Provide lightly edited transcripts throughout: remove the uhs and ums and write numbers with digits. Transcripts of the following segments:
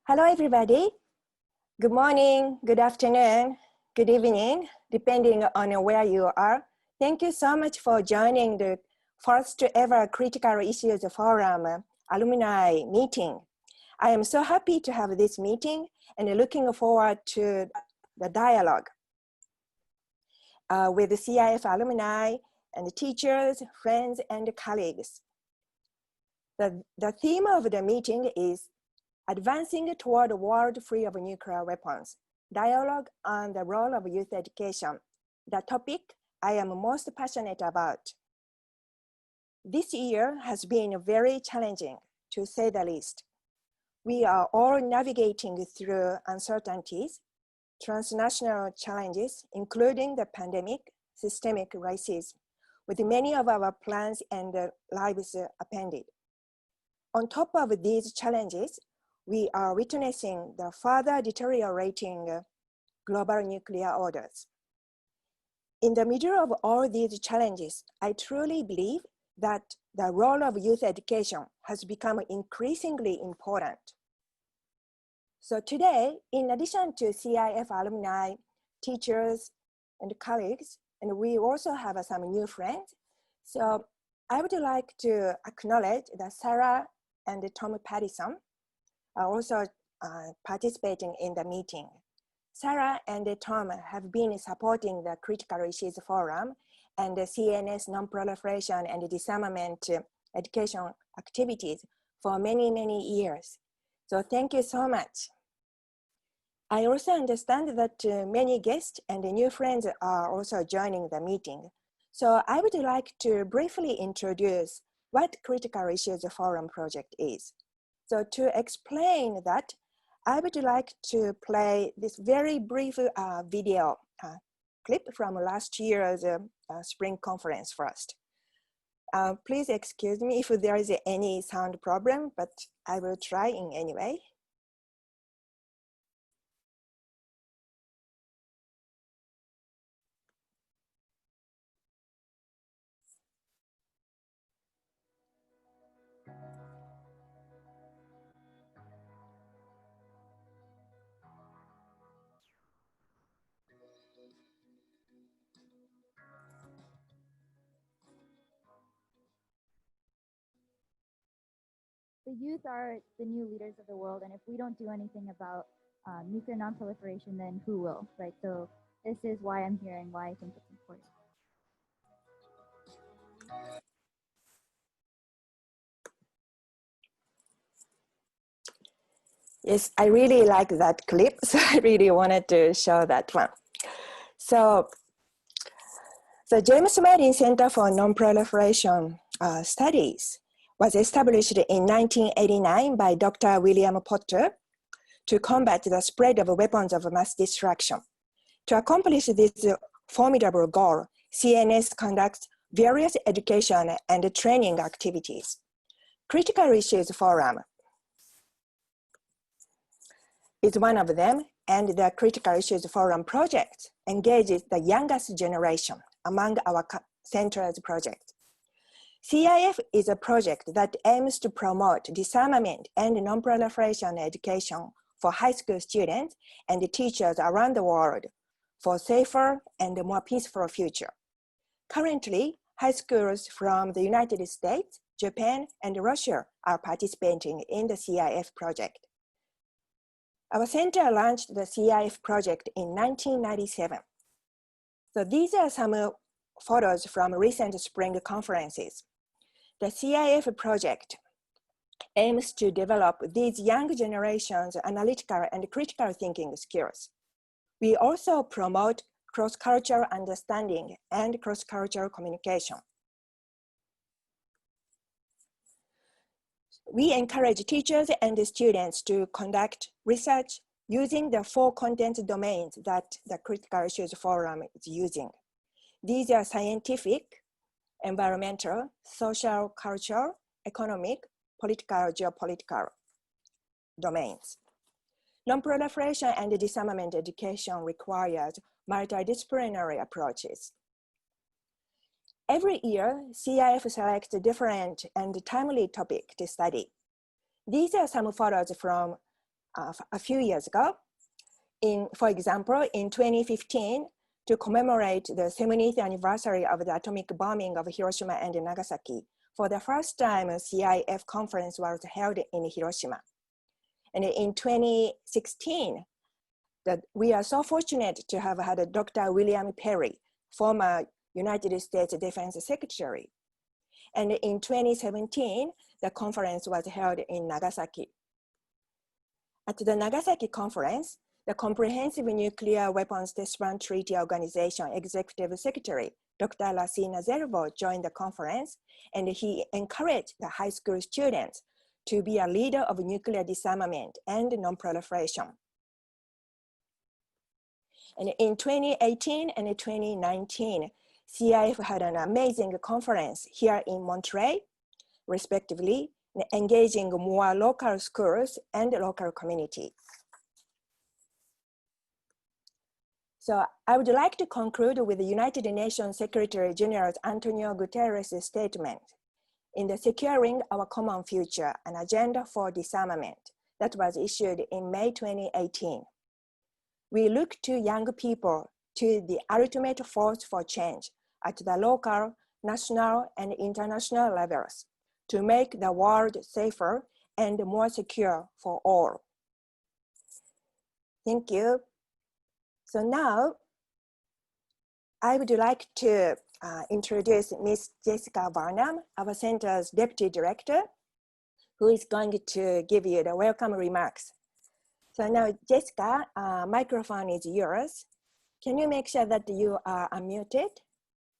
Hello, everybody. Good morning, good afternoon, good evening, depending on where you are. Thank you so much for joining the first ever Critical Issues Forum alumni meeting. I am so happy to have this meeting and looking forward to the dialogue with the CIF alumni and teachers, friends, and colleagues. The theme of the meeting is Advancing Toward a World Free of Nuclear Weapons, Dialogue on the Role of Youth Education, the topic I am most passionate about. This year has been very challenging, to say the least. We are all navigating through uncertainties, transnational challenges, including the pandemic, systemic racism, with many of our plans and lives upended. On top of these challenges, we are witnessing the further deteriorating global nuclear orders. In the middle of all these challenges, I truly believe that the role of youth education has become increasingly important. So today, in addition to CIF alumni, teachers, and colleagues, and we also have some new friends. So I would like to acknowledge that Sarah and Tom Pattison are also participating in the meeting. Sarah and Tom have been supporting the Critical Issues Forum and the CNS Nonproliferation and Disarmament education activities for many, many years. So thank you so much. I also understand that many guests and new friends are also joining the meeting. So I would like to briefly introduce what Critical Issues Forum project is. So to explain that, I would like to play this very brief video clip from last year's spring conference first. Please excuse me if there is any sound problem, but I will try in anyway. The youth are the new leaders of the world, and if we don't do anything about nuclear nonproliferation, then who will, right? So this is why I'm here and why I think it's important. Yes, I really like that clip, so I really wanted to show that one. So the James Madison Center for Nonproliferation Studies was established in 1989 by Dr. William Potter to combat the spread of weapons of mass destruction. To accomplish this formidable goal, CNS conducts various education and training activities. Critical Issues Forum is one of them, and the Critical Issues Forum project engages the youngest generation among our center's projects. CIF is a project that aims to promote disarmament and nonproliferation education for high school students and teachers around the world for a safer and more peaceful future. Currently, high schools from the United States, Japan, and Russia are participating in the CIF project. Our center launched the CIF project in 1997. So these are some photos from recent spring conferences. The CIF project aims to develop these young generations' analytical and critical thinking skills. We also promote cross-cultural understanding and cross-cultural communication. We encourage teachers and students to conduct research using the 4 content domains that the Critical Issues Forum is using. These are scientific, environmental, social, cultural, economic, political, geopolitical domains. Nonproliferation and disarmament education requires multidisciplinary approaches. Every year, CIF selects a different and timely topic to study. These are some photos from a few years ago. For example, in 2015, to commemorate the 70th anniversary of the atomic bombing of Hiroshima and Nagasaki, for the first time, a CIF conference was held in Hiroshima. And in 2016, we are so fortunate to have had Dr. William Perry, former United States Defense Secretary. And in 2017, the conference was held in Nagasaki. At the Nagasaki conference, the Comprehensive Nuclear Weapons Test Ban Treaty Organization Executive Secretary, Dr. Lassina Zerbo, joined the conference, and he encouraged the high school students to be a leader of nuclear disarmament and nonproliferation. And in 2018 and 2019, CIF had an amazing conference here in Monterey, respectively, engaging more local schools and local community. So I would like to conclude with the United Nations Secretary General Antonio Guterres' statement in the Securing Our Common Future, an Agenda for Disarmament that was issued in May 2018. We look to young people to the ultimate force for change at the local, national, and international levels to make the world safer and more secure for all. Thank you. So now, I would like to introduce Ms. Jessica Varnam, our center's Deputy Director, who is going to give you the welcome remarks. So now, Jessica, microphone is yours. Can you make sure that you are unmuted?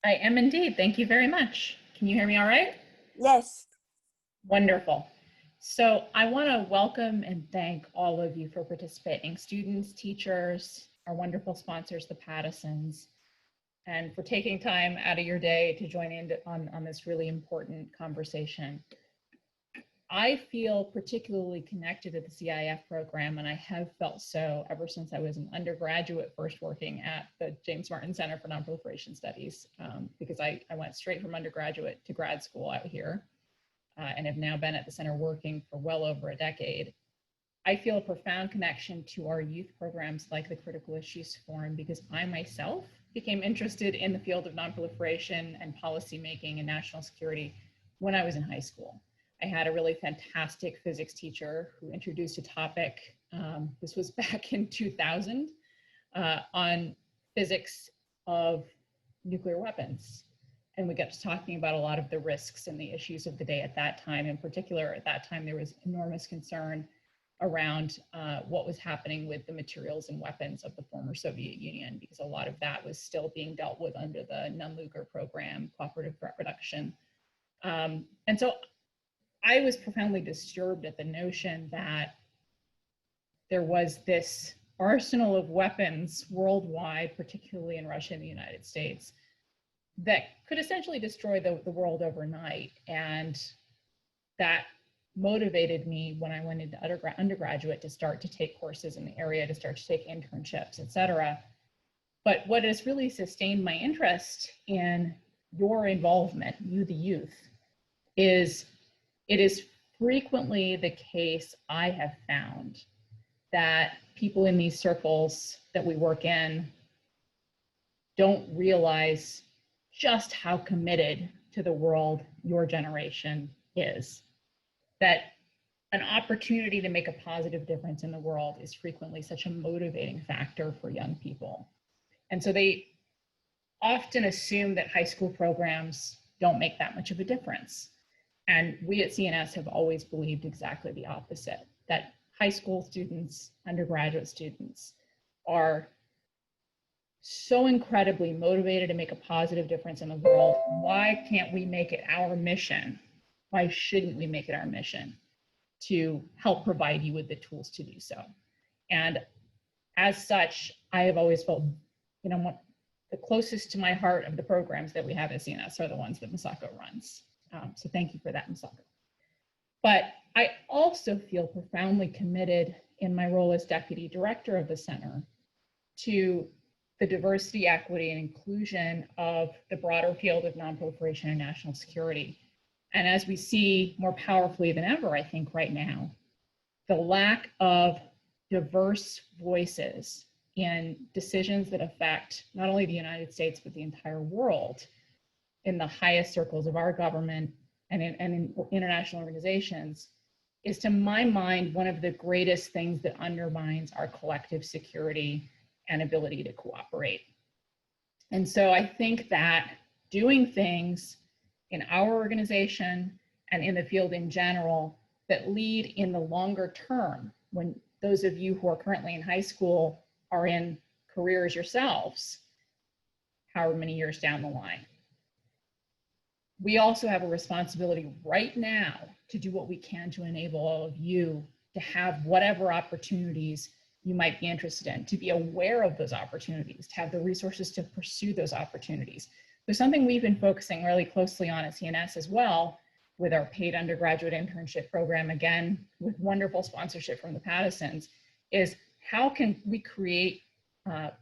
I am indeed. Thank you very much. Can you hear me all right? Yes. Wonderful. So I want to welcome and thank all of you for participating, students, teachers, our wonderful sponsors, the Pattisons, and for taking time out of your day to join in on this really important conversation. I feel particularly connected to the CIF program, and I have felt so ever since I was an undergraduate first working at the James Martin Center for Nonproliferation Studies, because I went straight from undergraduate to grad school out here, and have now been at the center working for well over a decade. I feel a profound connection to our youth programs like the Critical Issues Forum because I myself became interested in the field of nonproliferation and policymaking and national security when I was in high school. I had a really fantastic physics teacher who introduced a topic, this was back in 2000, on physics of nuclear weapons. And we got to talking about a lot of the risks and the issues of the day at that time. In particular, at that time, there was enormous concern around what was happening with the materials and weapons of the former Soviet Union, because a lot of that was still being dealt with under the Nunn-Lugar program, cooperative threat reduction. And so I was profoundly disturbed at the notion that there was this arsenal of weapons worldwide, particularly in Russia and the United States, that could essentially destroy the world overnight. And that motivated me when I went into undergraduate to start to take courses in the area, to start to take internships, et cetera. But what has really sustained my interest in your involvement, you the youth, is it is frequently the case I have found that people in these circles that we work in don't realize just how committed to the world your generation is. That an opportunity to make a positive difference in the world is frequently such a motivating factor for young people. And so they often assume that high school programs don't make that much of a difference. And we at CNS have always believed exactly the opposite, that high school students, undergraduate students are so incredibly motivated to make a positive difference in the world. Why can't we make it our mission? Why shouldn't we make it our mission to help provide you with the tools to do so? And as such, I have always felt, you know, what the closest to my heart of the programs that we have at CNS are the ones that Masako runs. So thank you for that, Masako. But I also feel profoundly committed in my role as deputy director of the center to the diversity, equity, and inclusion of the broader field of nonproliferation and national security. And as we see more powerfully than ever, I think right now, the lack of diverse voices in decisions that affect not only the United States, but the entire world in the highest circles of our government and in international organizations is, to my mind, one of the greatest things that undermines our collective security and ability to cooperate. And so I think that doing things in our organization and in the field in general that lead in the longer term, when those of you who are currently in high school are in careers yourselves, however many years down the line. We also have a responsibility right now to do what we can to enable all of you to have whatever opportunities you might be interested in, to be aware of those opportunities, to have the resources to pursue those opportunities. There's something we've been focusing really closely on at CNS as well, with our paid undergraduate internship program, again, with wonderful sponsorship from the Pattersons, is how can we create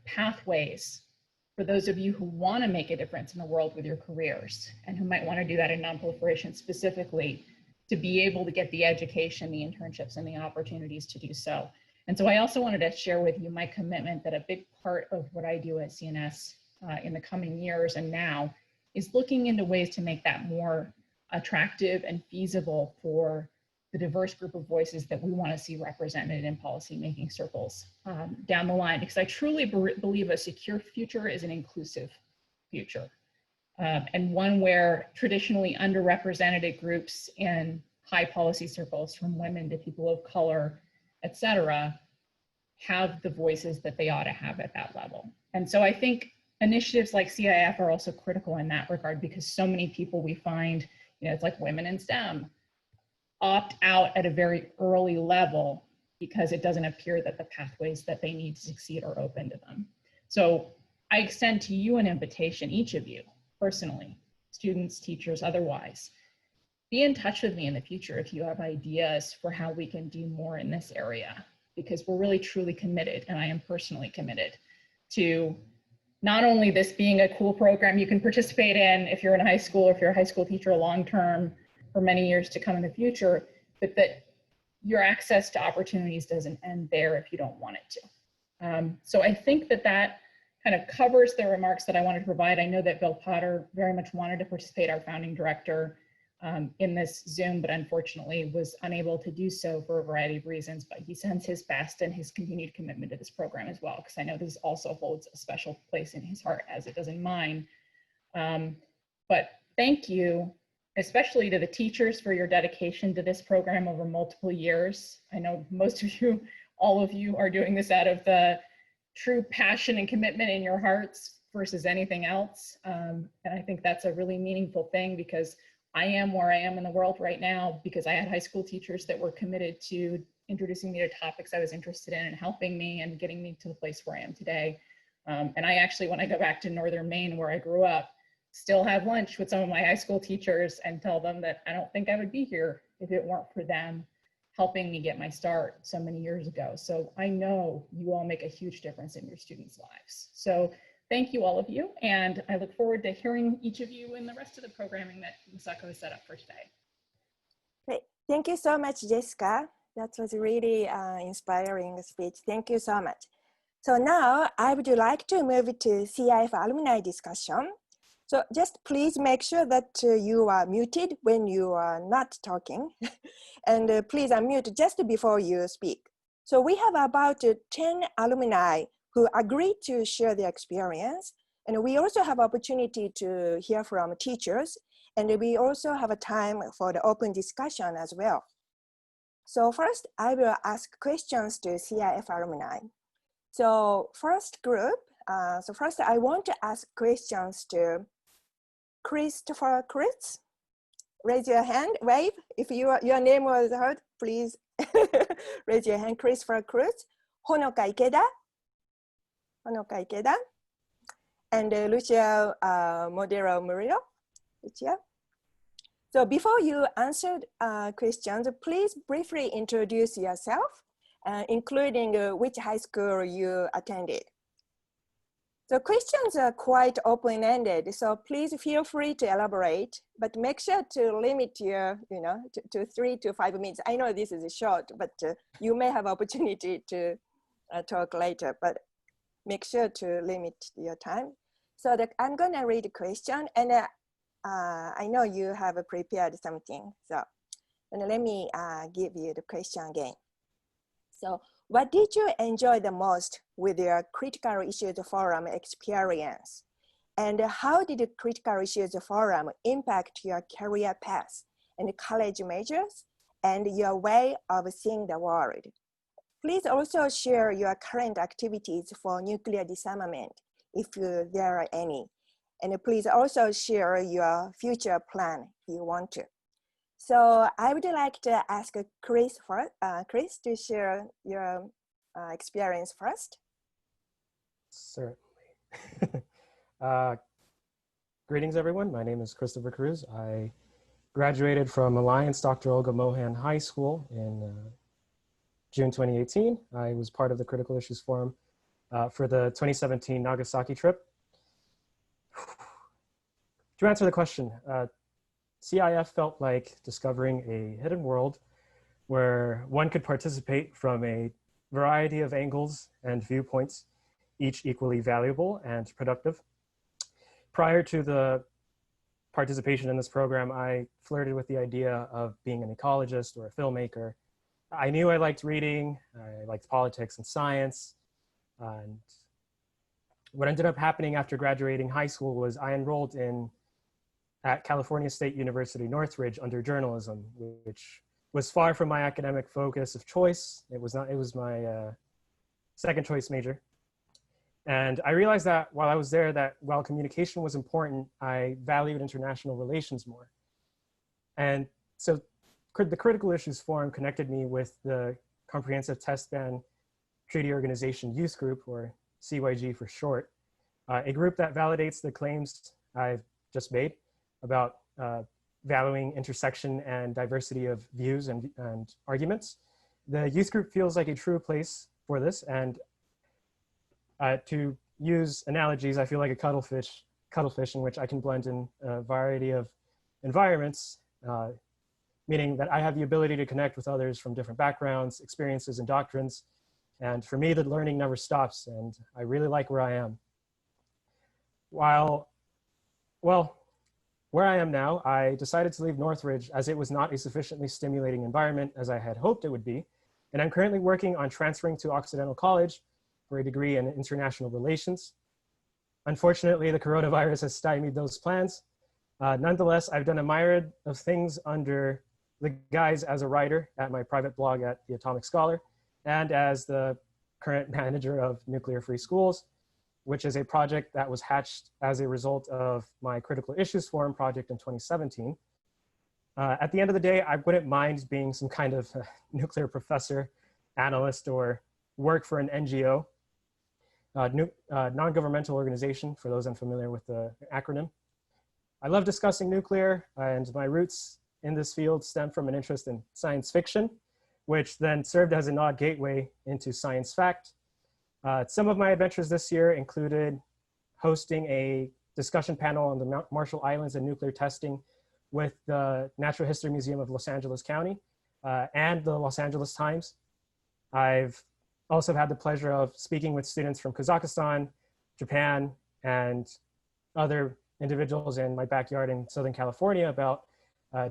pathways for those of you who want to make a difference in the world with your careers and who might want to do that in nonproliferation specifically, to be able to get the education, the internships, and the opportunities to do so. And so I also wanted to share with you my commitment that a big part of what I do at CNS in the coming years and now is looking into ways to make that more attractive and feasible for the diverse group of voices that we want to see represented in policymaking circles down the line, because I truly believe a secure future is an inclusive future, and one where traditionally underrepresented groups in high policy circles, from women to people of color, et cetera, have the voices that they ought to have at that level. And so I think initiatives like CIF are also critical in that regard, because so many people we find, it's like women in STEM, opt out at a very early level because it doesn't appear that the pathways that they need to succeed are open to them. So I extend to you an invitation, each of you personally, students, teachers, otherwise, be in touch with me in the future if you have ideas for how we can do more in this area, because we're really truly committed, and I am personally committed to not only this being a cool program you can participate in if you're in high school or if you're a high school teacher long-term for many years to come in the future, but that your access to opportunities doesn't end there if you don't want it to. So I think that that kind of covers the remarks that I wanted to provide. I know that Bill Potter very much wanted to participate, our founding director, in this Zoom, but unfortunately was unable to do so for a variety of reasons, but he sends his best and his continued commitment to this program as well, because I know this also holds a special place in his heart as it does in mine. But thank you, especially to the teachers, for your dedication to this program over multiple years. I know most of you, all of you, are doing this out of the true passion and commitment in your hearts versus anything else. And I think that's a really meaningful thing, because I am where I am in the world right now because I had high school teachers that were committed to introducing me to topics I was interested in and helping me and getting me to the place where I am today. And I actually, when I go back to Northern Maine, where I grew up, still have lunch with some of my high school teachers and tell them that I don't think I would be here if it weren't for them helping me get my start so many years ago. So I know you all make a huge difference in your students' lives. So thank you, all of you, and I look forward to hearing each of you in the rest of the programming that Misako has set up for today. Great. Thank you so much, Jessica. That was a really inspiring speech. Thank you so much. So now I would like to move to CIF alumni discussion. So just please make sure that you are muted when you are not talking, and please unmute just before you speak. So we have about 10 alumni who agreed to share their experience. And we also have opportunity to hear from teachers. And we also have a time for the open discussion as well. So first, I will ask questions to CIF alumni. So first group, first I want to ask questions to Christopher Chris. Raise your hand, wave. If your name was heard, please raise your hand. Christopher Cruz, Honoka Ikeda, and Lucia Modero Murillo. Lucia. So before you answer questions, please briefly introduce yourself, including which high school you attended. So questions are quite open-ended, so please feel free to elaborate, but make sure to limit your, to 3 to 5 minutes. I know this is short, but you may have opportunity to talk later, but make sure to limit your time. So I'm gonna read the question, and I know you have prepared something, so let me give you the question again. So what did you enjoy the most with your critical issues forum experience? And how did the critical issues forum impact your career path and college majors and your way of seeing the world? Please also share your current activities for nuclear disarmament, if there are any. And please also share your future plan if you want to. So I would like to ask Chris to share your experience first. Certainly. Greetings, everyone. My name is Christopher Cruz. I graduated from Alliance Dr. Olga Mohan High School in June 2018. I was part of the Critical Issues Forum for the 2017 Nagasaki trip. To answer the question, CIF felt like discovering a hidden world where one could participate from a variety of angles and viewpoints, each equally valuable and productive. Prior to the participation in this program, I flirted with the idea of being an ecologist or a filmmaker. I knew I liked reading, I liked politics and science, and what ended up happening after graduating high school was I enrolled at California State University, Northridge under journalism, which was far from my academic focus of choice. It was my second choice major. And I realized that while I was there, that while communication was important, I valued international relations more. And so the Critical Issues Forum connected me with the Comprehensive Test Ban Treaty Organization Youth Group, or CYG for short, a group that validates the claims I've just made about valuing intersection and diversity of views and arguments. The youth group feels like a true place for this, and to use analogies, I feel like a cuttlefish in which I can blend in a variety of environments, meaning that I have the ability to connect with others from different backgrounds, experiences, and doctrines. And for me, the learning never stops, and I really like where I am. Where I am now, I decided to leave Northridge as it was not a sufficiently stimulating environment as I had hoped it would be. And I'm currently working on transferring to Occidental College for a degree in international relations. Unfortunately, the coronavirus has stymied those plans. Nonetheless, I've done a myriad of things under the guise as a writer at my private blog at The Atomic Scholar and as the current manager of Nuclear Free Schools, which is a project that was hatched as a result of my Critical Issues Forum project in 2017. At the end of the day, I wouldn't mind being some kind of nuclear professor, analyst, or work for an NGO, non-governmental organization, for those unfamiliar with the acronym. I love discussing nuclear, and my roots in this field stem from an interest in science fiction, which then served as an odd gateway into science fact. Some of my adventures this year included hosting a discussion panel on the Marshall Islands and nuclear testing with the Natural History Museum of Los Angeles County and the Los Angeles Times. I've also had the pleasure of speaking with students from Kazakhstan, Japan, and other individuals in my backyard in Southern California about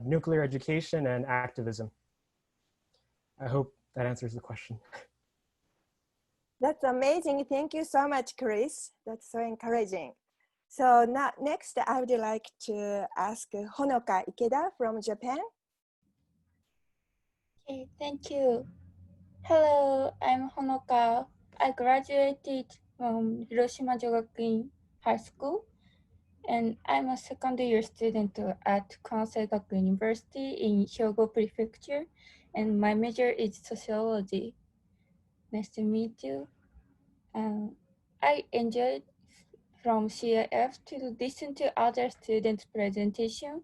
nuclear education and activism. I hope that answers the question. That's amazing. Thank you so much, Chris. That's so encouraging. So now, next, I would like to ask Honoka Ikeda from Japan. Okay, thank you. Hello, I'm Honoka. I graduated from Hiroshima Jogakuin High School, and I'm a second-year student at Kansai Gakuin University in Hyogo Prefecture, and my major is sociology. Nice to meet you. I enjoyed from CIF to listen to other students' presentation.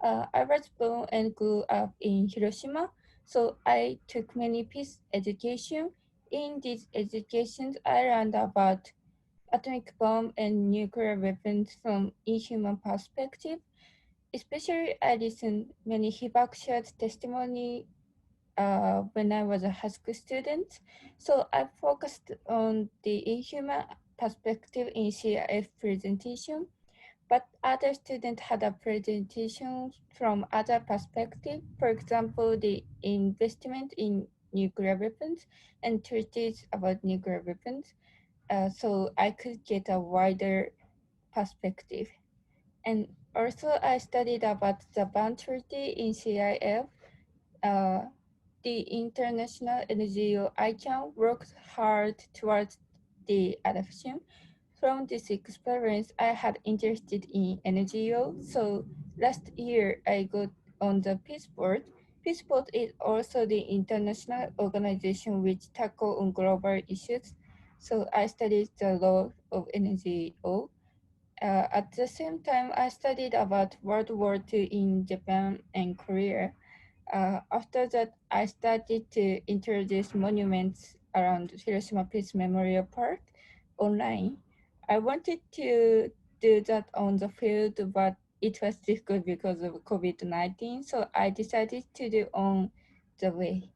I was born and grew up in Hiroshima, so I took many peace education. In these educations, I learned about atomic bomb and nuclear weapons from inhuman perspective. Especially, I listened many Hibakusha's testimony when I was a high school student. So I focused on the inhuman perspective in CIF presentation, but other students had a presentation from other perspective. For example, the investment in nuclear weapons and treaties about nuclear weapons. So I could get a wider perspective. And also I studied about the ban treaty in CIF. The international NGO ICANN worked hard towards the adoption. From this experience, I had interested in NGO. So last year, I got on the Peace Board. Peace Board is also the international organization which tackle on global issues. So I studied the role of NGO. At the same time, I studied about World War II in Japan and Korea. After that, I started to introduce monuments around Hiroshima Peace Memorial Park online. I wanted to do that on the field, but it was difficult because of COVID-19, so I decided to do on the way.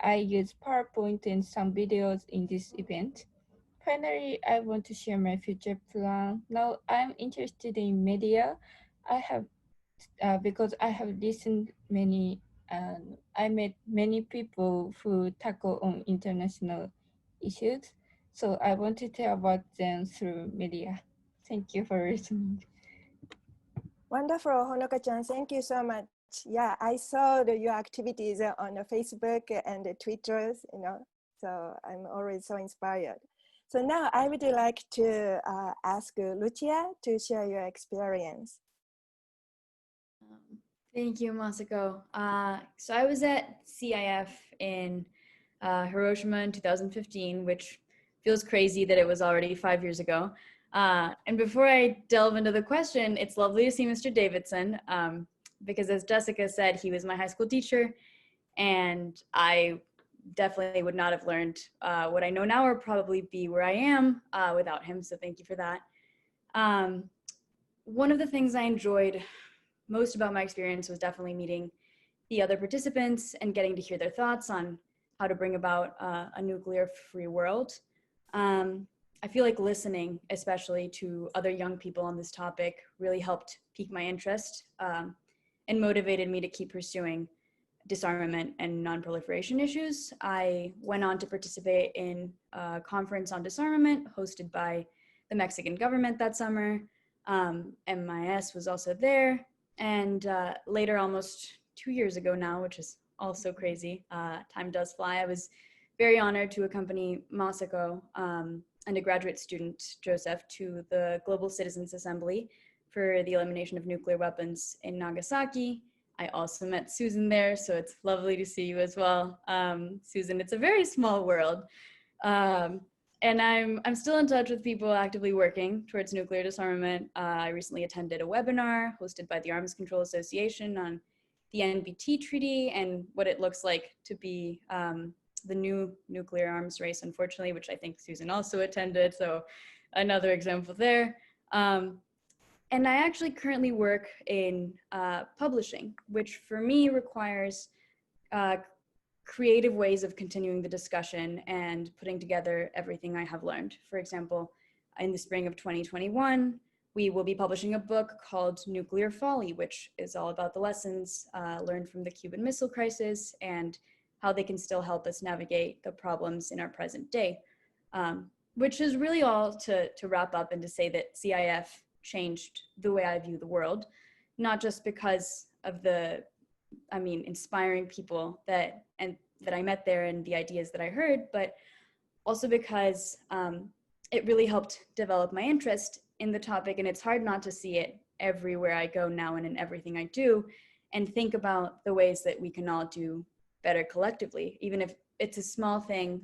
I used PowerPoint and some videos in this event. Finally, I want to share my future plan. Now I'm interested in media. I have because I have listened many, I met many people who tackle on international issues. So I want to tell about them through media. Thank you for listening. Wonderful, Honoka-chan. Thank you so much. Yeah, I saw your activities on the Facebook and the Twitter, so I'm always so inspired. So now I would like to ask Lucia to share your experience. Thank you, Masako. So I was at CIF in Hiroshima in 2015, which feels crazy that it was already 5 years ago. And before I delve into the question, it's lovely to see Mr. Davidson, because as Jessica said, he was my high school teacher, and I definitely would not have learned what I know now or probably be where I am without him, so thank you for that. One of the things I enjoyed most about my experience was definitely meeting the other participants and getting to hear their thoughts on how to bring about a nuclear-free world. I feel like listening, especially to other young people on this topic, really helped pique my interest and motivated me to keep pursuing disarmament and nonproliferation issues. I went on to participate in a conference on disarmament hosted by the Mexican government that summer. MIS was also there. And later, almost 2 years ago now, which is also crazy, time does fly, I was very honored to accompany Masako and a graduate student, Joseph, to the Global Citizens Assembly for the elimination of nuclear weapons in Nagasaki. I also met Susan there, so it's lovely to see you as well. Susan, it's a very small world. And I'm still in touch with people actively working towards nuclear disarmament. I recently attended a webinar hosted by the Arms Control Association on the NPT treaty and what it looks like to be the new nuclear arms race, unfortunately, which I think Susan also attended, so another example there. And I actually currently work in publishing, which for me requires creative ways of continuing the discussion and putting together everything I have learned. For example, in the spring of 2021, we will be publishing a book called Nuclear Folly, which is all about the lessons learned from the Cuban Missile Crisis and how they can still help us navigate the problems in our present day. Which is really all to wrap up and to say that CIF changed the way I view the world, not just because of the, inspiring people that I met there and the ideas that I heard, but also because it really helped develop my interest in the topic. And it's hard not to see it everywhere I go now and in everything I do, and think about the ways that we can all do better collectively, even if it's a small thing,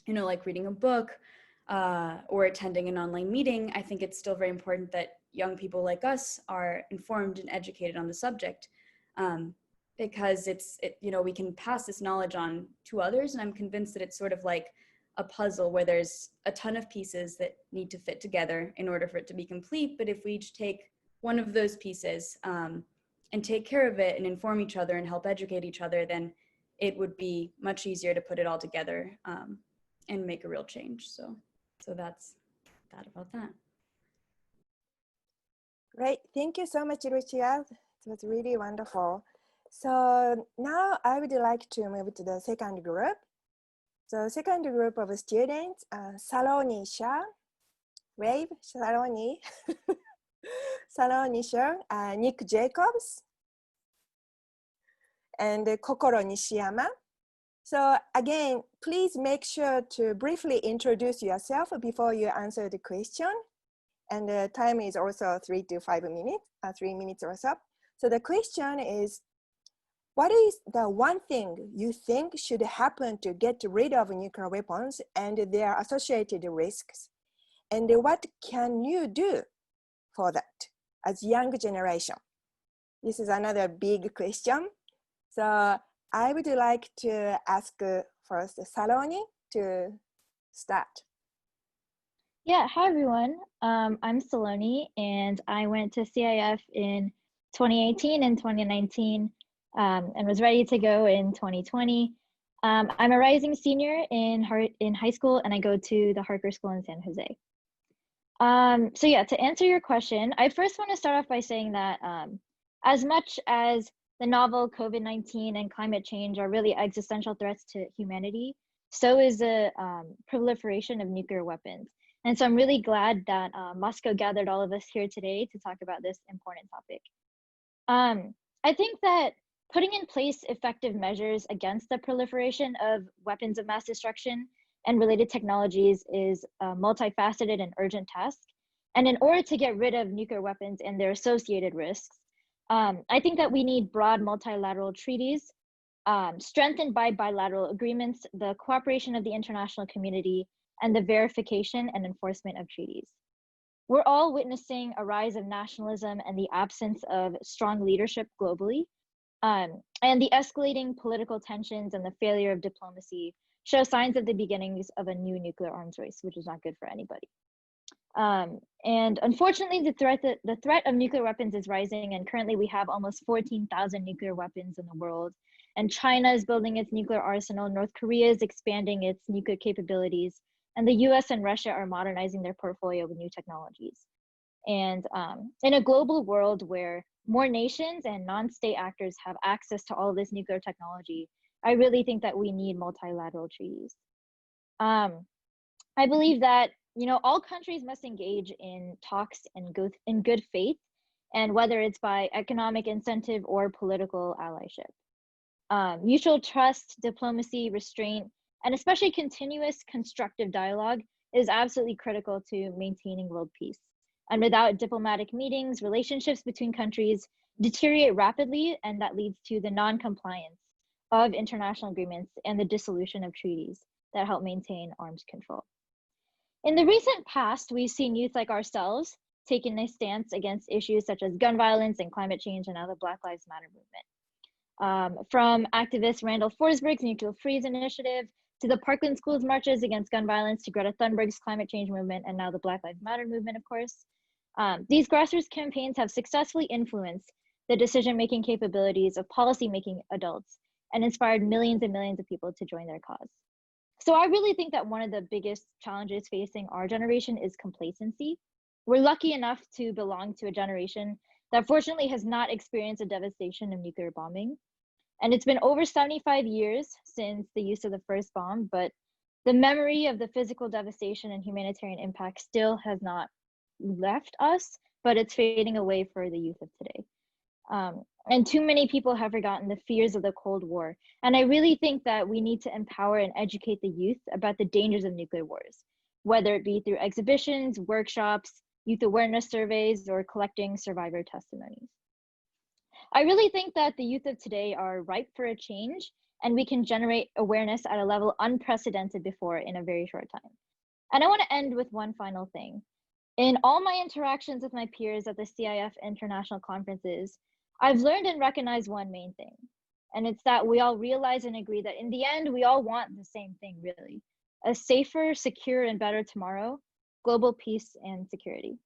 like reading a book or attending an online meeting. I think it's still very important that young people like us are informed and educated on the subject, because we can pass this knowledge on to others. And I'm convinced that it's sort of like a puzzle where there's a ton of pieces that need to fit together in order for it to be complete. But if we each take one of those pieces and take care of it and inform each other and help educate each other, then it would be much easier to put it all together and make a real change. So that's that about that. Great, thank you so much, Lucia. It was really wonderful. So now I would like to move to the second group. So second group of students, Saloni Shah, wave, Saloni, Saloni Shah, Nick Jacobs, and Kokoro Nishiyama. So again, please make sure to briefly introduce yourself before you answer the question. And the time is also 3 to 5 minutes, 3 minutes or so. So the question is, what is the one thing you think should happen to get rid of nuclear weapons and their associated risks? And what can you do for that as young generation? This is another big question. So I would like to ask first Saloni to start. Yeah, hi everyone. I'm Saloni, and I went to CIF in 2018 and 2019 and was ready to go in 2020. I'm a rising senior in high school, and I go to the Harker School in San Jose. So yeah, to answer your question, I first want to start off by saying that as much as the novel COVID-19 and climate change are really existential threats to humanity, so is the proliferation of nuclear weapons. And so I'm really glad that Moscow gathered all of us here today to talk about this important topic. I think that putting in place effective measures against the proliferation of weapons of mass destruction and related technologies is a multifaceted and urgent task. And in order to get rid of nuclear weapons and their associated risks, I think that we need broad multilateral treaties, strengthened by bilateral agreements, the cooperation of the international community, and the verification and enforcement of treaties. We're all witnessing a rise of nationalism and the absence of strong leadership globally. And the escalating political tensions and the failure of diplomacy show signs of the beginnings of a new nuclear arms race, which is not good for anybody. And unfortunately, the threat of nuclear weapons is rising, and currently we have almost 14,000 nuclear weapons in the world. And China is building its nuclear arsenal, North Korea is expanding its nuclear capabilities, and the US and Russia are modernizing their portfolio with new technologies. And in a global world where more nations and non-state actors have access to all of this nuclear technology, I really think that we need multilateral treaties. I believe that all countries must engage in talks in good faith, and whether it's by economic incentive or political allyship. Mutual trust, diplomacy, restraint, and especially continuous constructive dialogue is absolutely critical to maintaining world peace. And without diplomatic meetings, relationships between countries deteriorate rapidly, and that leads to the non-compliance of international agreements and the dissolution of treaties that help maintain arms control. In the recent past, we've seen youth like ourselves taking a stance against issues such as gun violence and climate change, and now the Black Lives Matter movement. From activist Randall Forsberg's Nuclear Freeze initiative, to the Parkland Schools marches against gun violence, to Greta Thunberg's climate change movement, and now the Black Lives Matter movement, of course. These grassroots campaigns have successfully influenced the decision-making capabilities of policy-making adults and inspired millions and millions of people to join their cause. So I really think that one of the biggest challenges facing our generation is complacency. We're lucky enough to belong to a generation that fortunately has not experienced the devastation of nuclear bombing. And it's been over 75 years since the use of the first bomb, but the memory of the physical devastation and humanitarian impact still has not left us, but it's fading away for the youth of today. And too many people have forgotten the fears of the Cold War. And I really think that we need to empower and educate the youth about the dangers of nuclear wars, whether it be through exhibitions, workshops, youth awareness surveys, or collecting survivor testimonies. I really think that the youth of today are ripe for a change, and we can generate awareness at a level unprecedented before in a very short time. And I want to end with one final thing. In all my interactions with my peers at the CIF international conferences, I've learned and recognized one main thing, and it's that we all realize and agree that in the end, we all want the same thing, really, a safer, secure, and better tomorrow, global peace and security.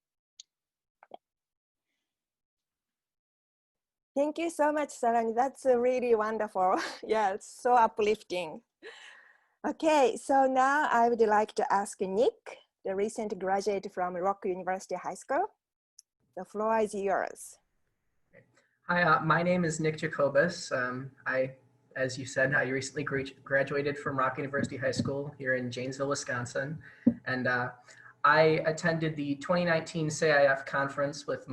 Thank you so much, Sarani. That's really wonderful. Yeah, it's so uplifting. Okay, so now I would like to ask Nick, the recent graduate from Rock University High School. The floor is yours. Hi, my name is Nick Jacobus. As you said, I recently graduated from Rock University High School here in Janesville, Wisconsin. And I attended the 2019 CIF conference with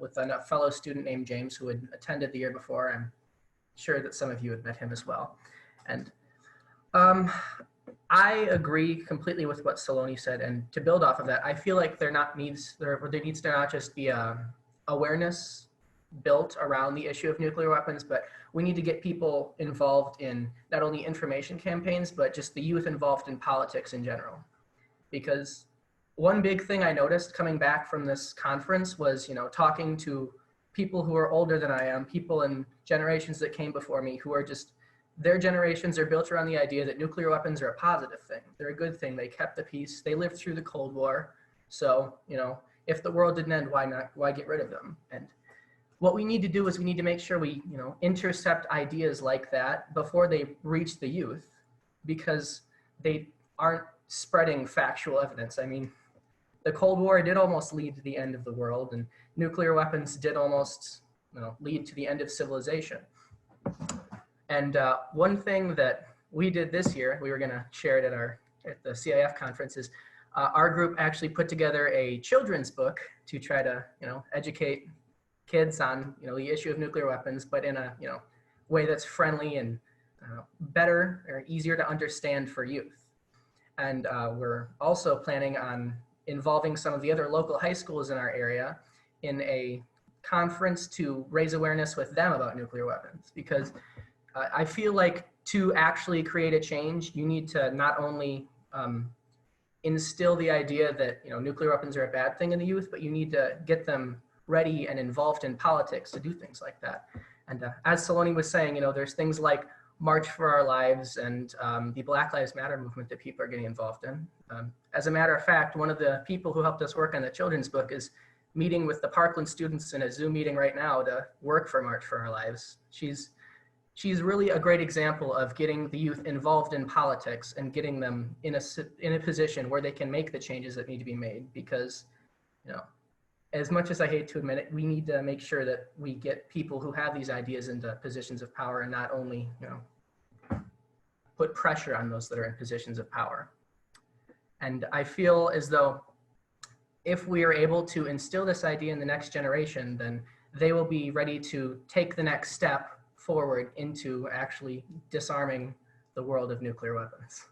with a fellow student named James who had attended the year before. I'm sure that some of you had met him as well. And I agree completely with what Saloni said. And to build off of that, I feel like there needs to not just be awareness built around the issue of nuclear weapons, but we need to get people involved in not only information campaigns, but just the youth involved in politics in general. Because one big thing I noticed coming back from this conference was, talking to people who are older than I am, people in generations that came before me who are just, their generations are built around the idea that nuclear weapons are a positive thing. They're a good thing. They kept the peace. They lived through the Cold War. So, if the world didn't end, why get rid of them? And what we need to do is we need to make sure we, intercept ideas like that before they reach the youth, because they aren't spreading factual evidence. I mean, the Cold War did almost lead to the end of the world, and nuclear weapons did almost lead to the end of civilization. And one thing that we did this year, we were going to share it at the CIF conference, is our group actually put together a children's book to try to educate kids on the issue of nuclear weapons, but in a way that's friendly and better or easier to understand for youth. And we're also planning on involving some of the other local high schools in our area in a conference to raise awareness with them about nuclear weapons, because I feel like to actually create a change, you need to not only instill the idea that nuclear weapons are a bad thing in the youth, but you need to get them ready and involved in politics to do things like that. And as Saloni was saying, there's things like March for Our Lives and the Black Lives Matter movement that people are getting involved in. As a matter of fact, one of the people who helped us work on the children's book is meeting with the Parkland students in a Zoom meeting right now to work for March for Our Lives. She's really a great example of getting the youth involved in politics and getting them in a position where they can make the changes that need to be made. Because, as much as I hate to admit it, we need to make sure that we get people who have these ideas into positions of power and not only, put pressure on those that are in positions of power. And I feel as though if we are able to instill this idea in the next generation, then they will be ready to take the next step forward into actually disarming the world of nuclear weapons.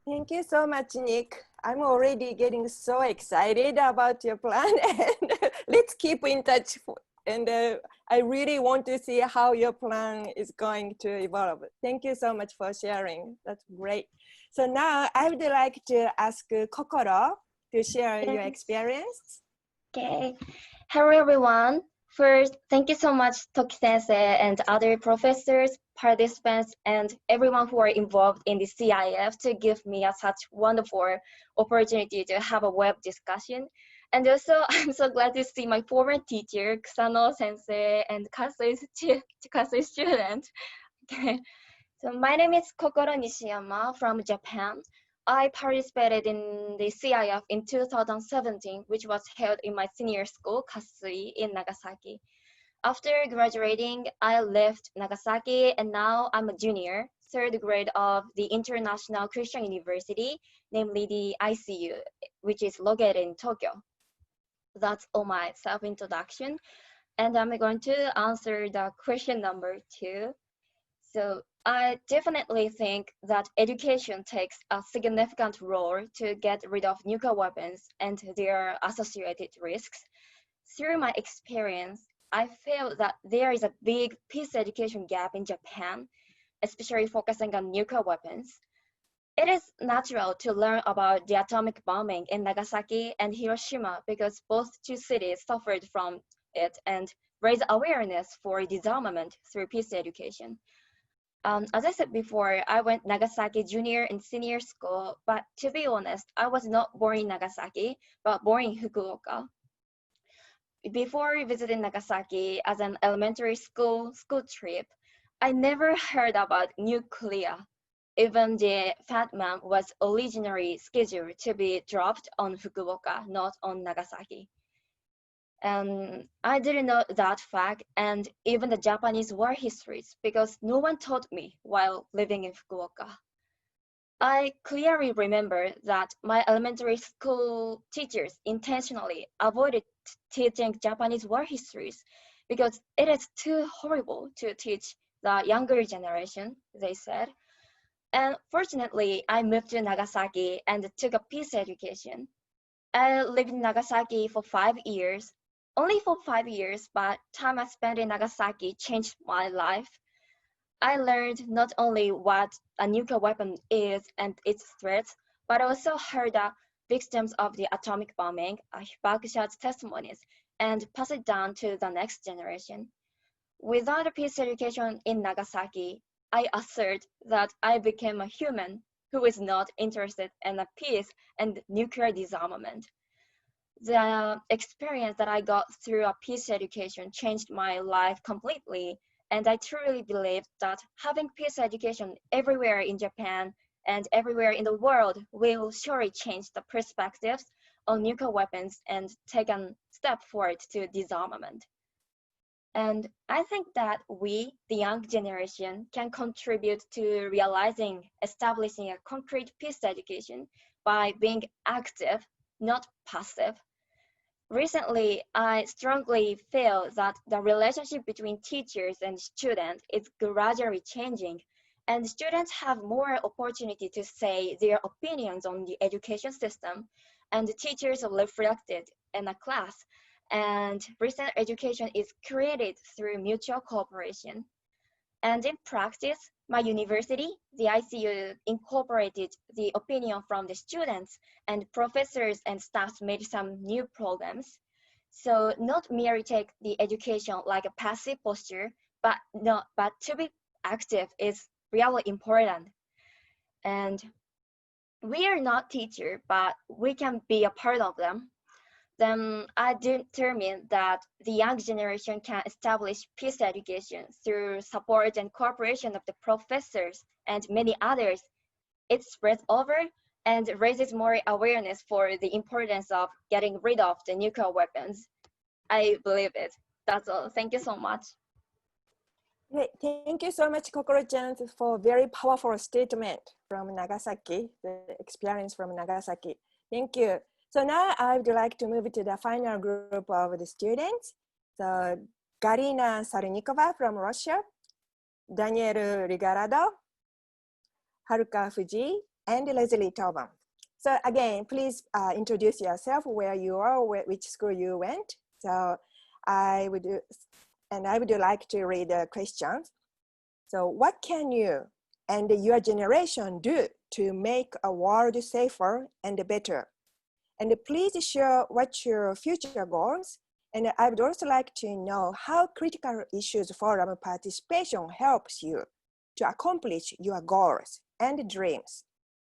Thank you so much, Nick. I'm already getting so excited about your plan, and let's keep in touch. And I really want to see how your plan is going to evolve. Thank you so much for sharing. That's great. So now I would like to ask Kokoro to share your experience. Okay. Hello, everyone. First, thank you so much, Toki-sensei and other professors, participants, and everyone who are involved in the CIF to give me such wonderful opportunity to have a web discussion. And also, I'm so glad to see my former teacher, Kusano-sensei, and Kasui student. Okay. So my name is Kokoro Nishiyama from Japan. I participated in the CIF in 2017, which was held in my senior school, Kasui, in Nagasaki. After graduating, I left Nagasaki, and now I'm a junior, third grade of the International Christian University, namely the ICU, which is located in Tokyo. That's all my self-introduction. And I'm going to answer the question number 2. So I definitely think that education takes a significant role to get rid of nuclear weapons and their associated risks. Through my experience, I feel that there is a big peace education gap in Japan, especially focusing on nuclear weapons. It is natural to learn about the atomic bombing in Nagasaki and Hiroshima because both two cities suffered from it, and raise awareness for disarmament through peace education. As I said before, I went Nagasaki junior and senior school, but to be honest, I was not born in Nagasaki, but born in Fukuoka. Before visiting Nagasaki as an elementary school trip, I never heard about nuclear. Even the Fat Man was originally scheduled to be dropped on Fukuoka, not on Nagasaki. And I didn't know that fact and even the Japanese war histories because no one taught me while living in Fukuoka. I clearly remember that my elementary school teachers intentionally avoided teaching Japanese war histories because it is too horrible to teach the younger generation, they said. And fortunately, I moved to Nagasaki and took a peace education. I lived in Nagasaki for 5 years, only for 5 years, but time I spent in Nagasaki changed my life. I learned not only what a nuclear weapon is and its threats, but also heard the victims of the atomic bombing, Hibakusha's testimonies, and passed it down to the next generation. Without a peace education in Nagasaki, I assert that I became a human who is not interested in a peace and nuclear disarmament. The experience that I got through a peace education changed my life completely, and I truly believe that having peace education everywhere in Japan and everywhere in the world will surely change the perspectives on nuclear weapons and take a step forward to disarmament. And I think that we, the young generation, can contribute to establishing a concrete peace education by being active, not passive. Recently, I strongly feel that the relationship between teachers and students is gradually changing, and students have more opportunity to say their opinions on the education system, and the teachers reflect it in a class, and recent education is created through mutual cooperation. And in practice, my university, the ICU, incorporated the opinion from the students, and professors and staff made some new programs. So not merely take the education like a passive posture, but to be active is really important. And we are not teachers, but we can be a part of them. Then I determined that the young generation can establish peace education through support and cooperation of the professors and many others. It spreads over and raises more awareness for the importance of getting rid of the nuclear weapons. I believe it. That's all. Thank you so much. Great. Thank you so much, Kokoro-chan, for very powerful statement from Nagasaki, the experience from Nagasaki. Thank you. So now I would like to move to the final group of the students. So Galina Salnikova from Russia, Daniel Rigarado, Haruka Fuji, and Leslie Tauban. So again, please introduce yourself, where you are, which school you went. So I would like to read the questions. So what can you and your generation do to make a world safer and better? And please share what your future goals. And I would also like to know how critical issues forum participation helps you to accomplish your goals and dreams.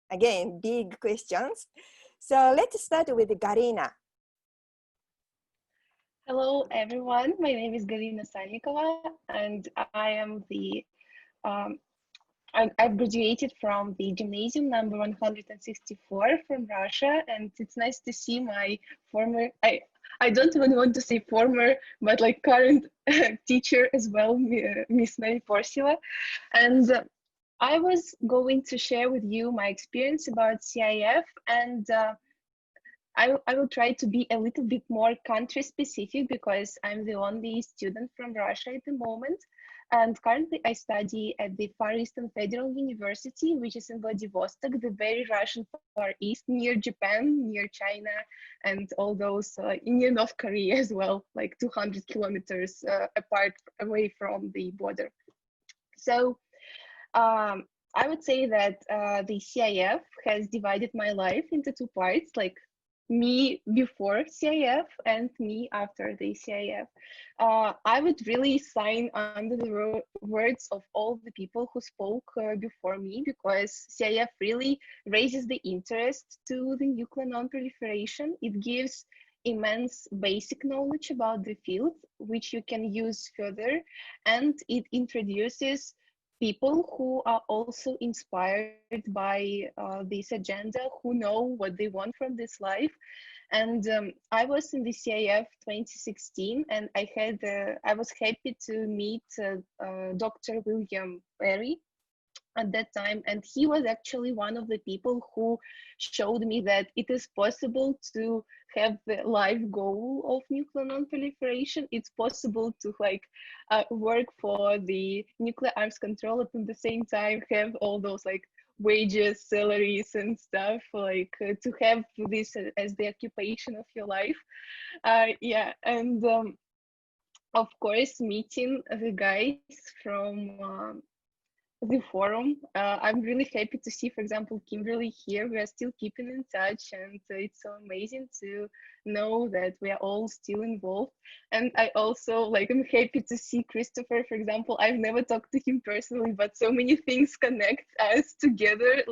Again, big questions. So let's start with Galina. Hello, everyone. My name is Galina Salnikova, and I am I've graduated from the gymnasium number 164 from Russia, and it's nice to see my former, I don't even want to say former, but like current teacher as well, Miss Mary Porcila. And I was going to share with you my experience about CIF, and I will try to be a little bit more country specific because I'm the only student from Russia at the moment. And currently I study at the Far Eastern Federal University, which is in Vladivostok, the very Russian Far East, near Japan, near China, and all those near North Korea as well, like 200 kilometers apart away from the border. So I would say that the CIF has divided my life into two parts, like me before CIF and me after the CIF. I would really sign under the words of all the people who spoke before me, because CIF really raises the interest to the nuclear non-proliferation. It gives immense basic knowledge about the field, which you can use further, and it introduces people who are also inspired by this agenda, who know what they want from this life. And I was in the CIF 2016, and I was happy to meet Dr. William Perry at that time, and he was actually one of the people who showed me that it is possible to have the life goal of nuclear non-proliferation. It's possible to work for the nuclear arms control at the same time have all those wages, salaries and stuff, to have this as the occupation of your life. Yeah, and of course, meeting the guys from the forum. I'm really happy to see, for example, Kimberly here. We are still keeping in touch, and it's so amazing to know that we are all still involved. And I also I'm happy to see Christopher, for example. I've never talked to him personally, but so many things connect us together,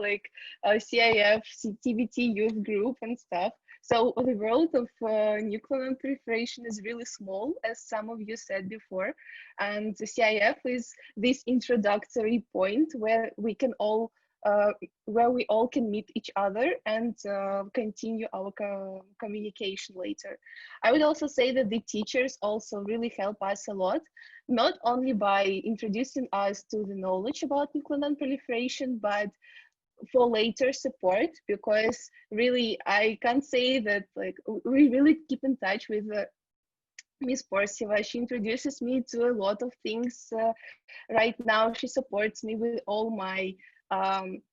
CIF, CTBT youth group and stuff. So the world of nuclear non-proliferation is really small, as some of you said before, and the CIF is this introductory point where we can all, where we all can meet each other and continue our communication later. I would also say that the teachers also really help us a lot, not only by introducing us to the knowledge about nuclear non-proliferation, but for later support, because really I can't say that we really keep in touch with Miss Porsiva. She introduces me to a lot of things. Right now she supports me with all my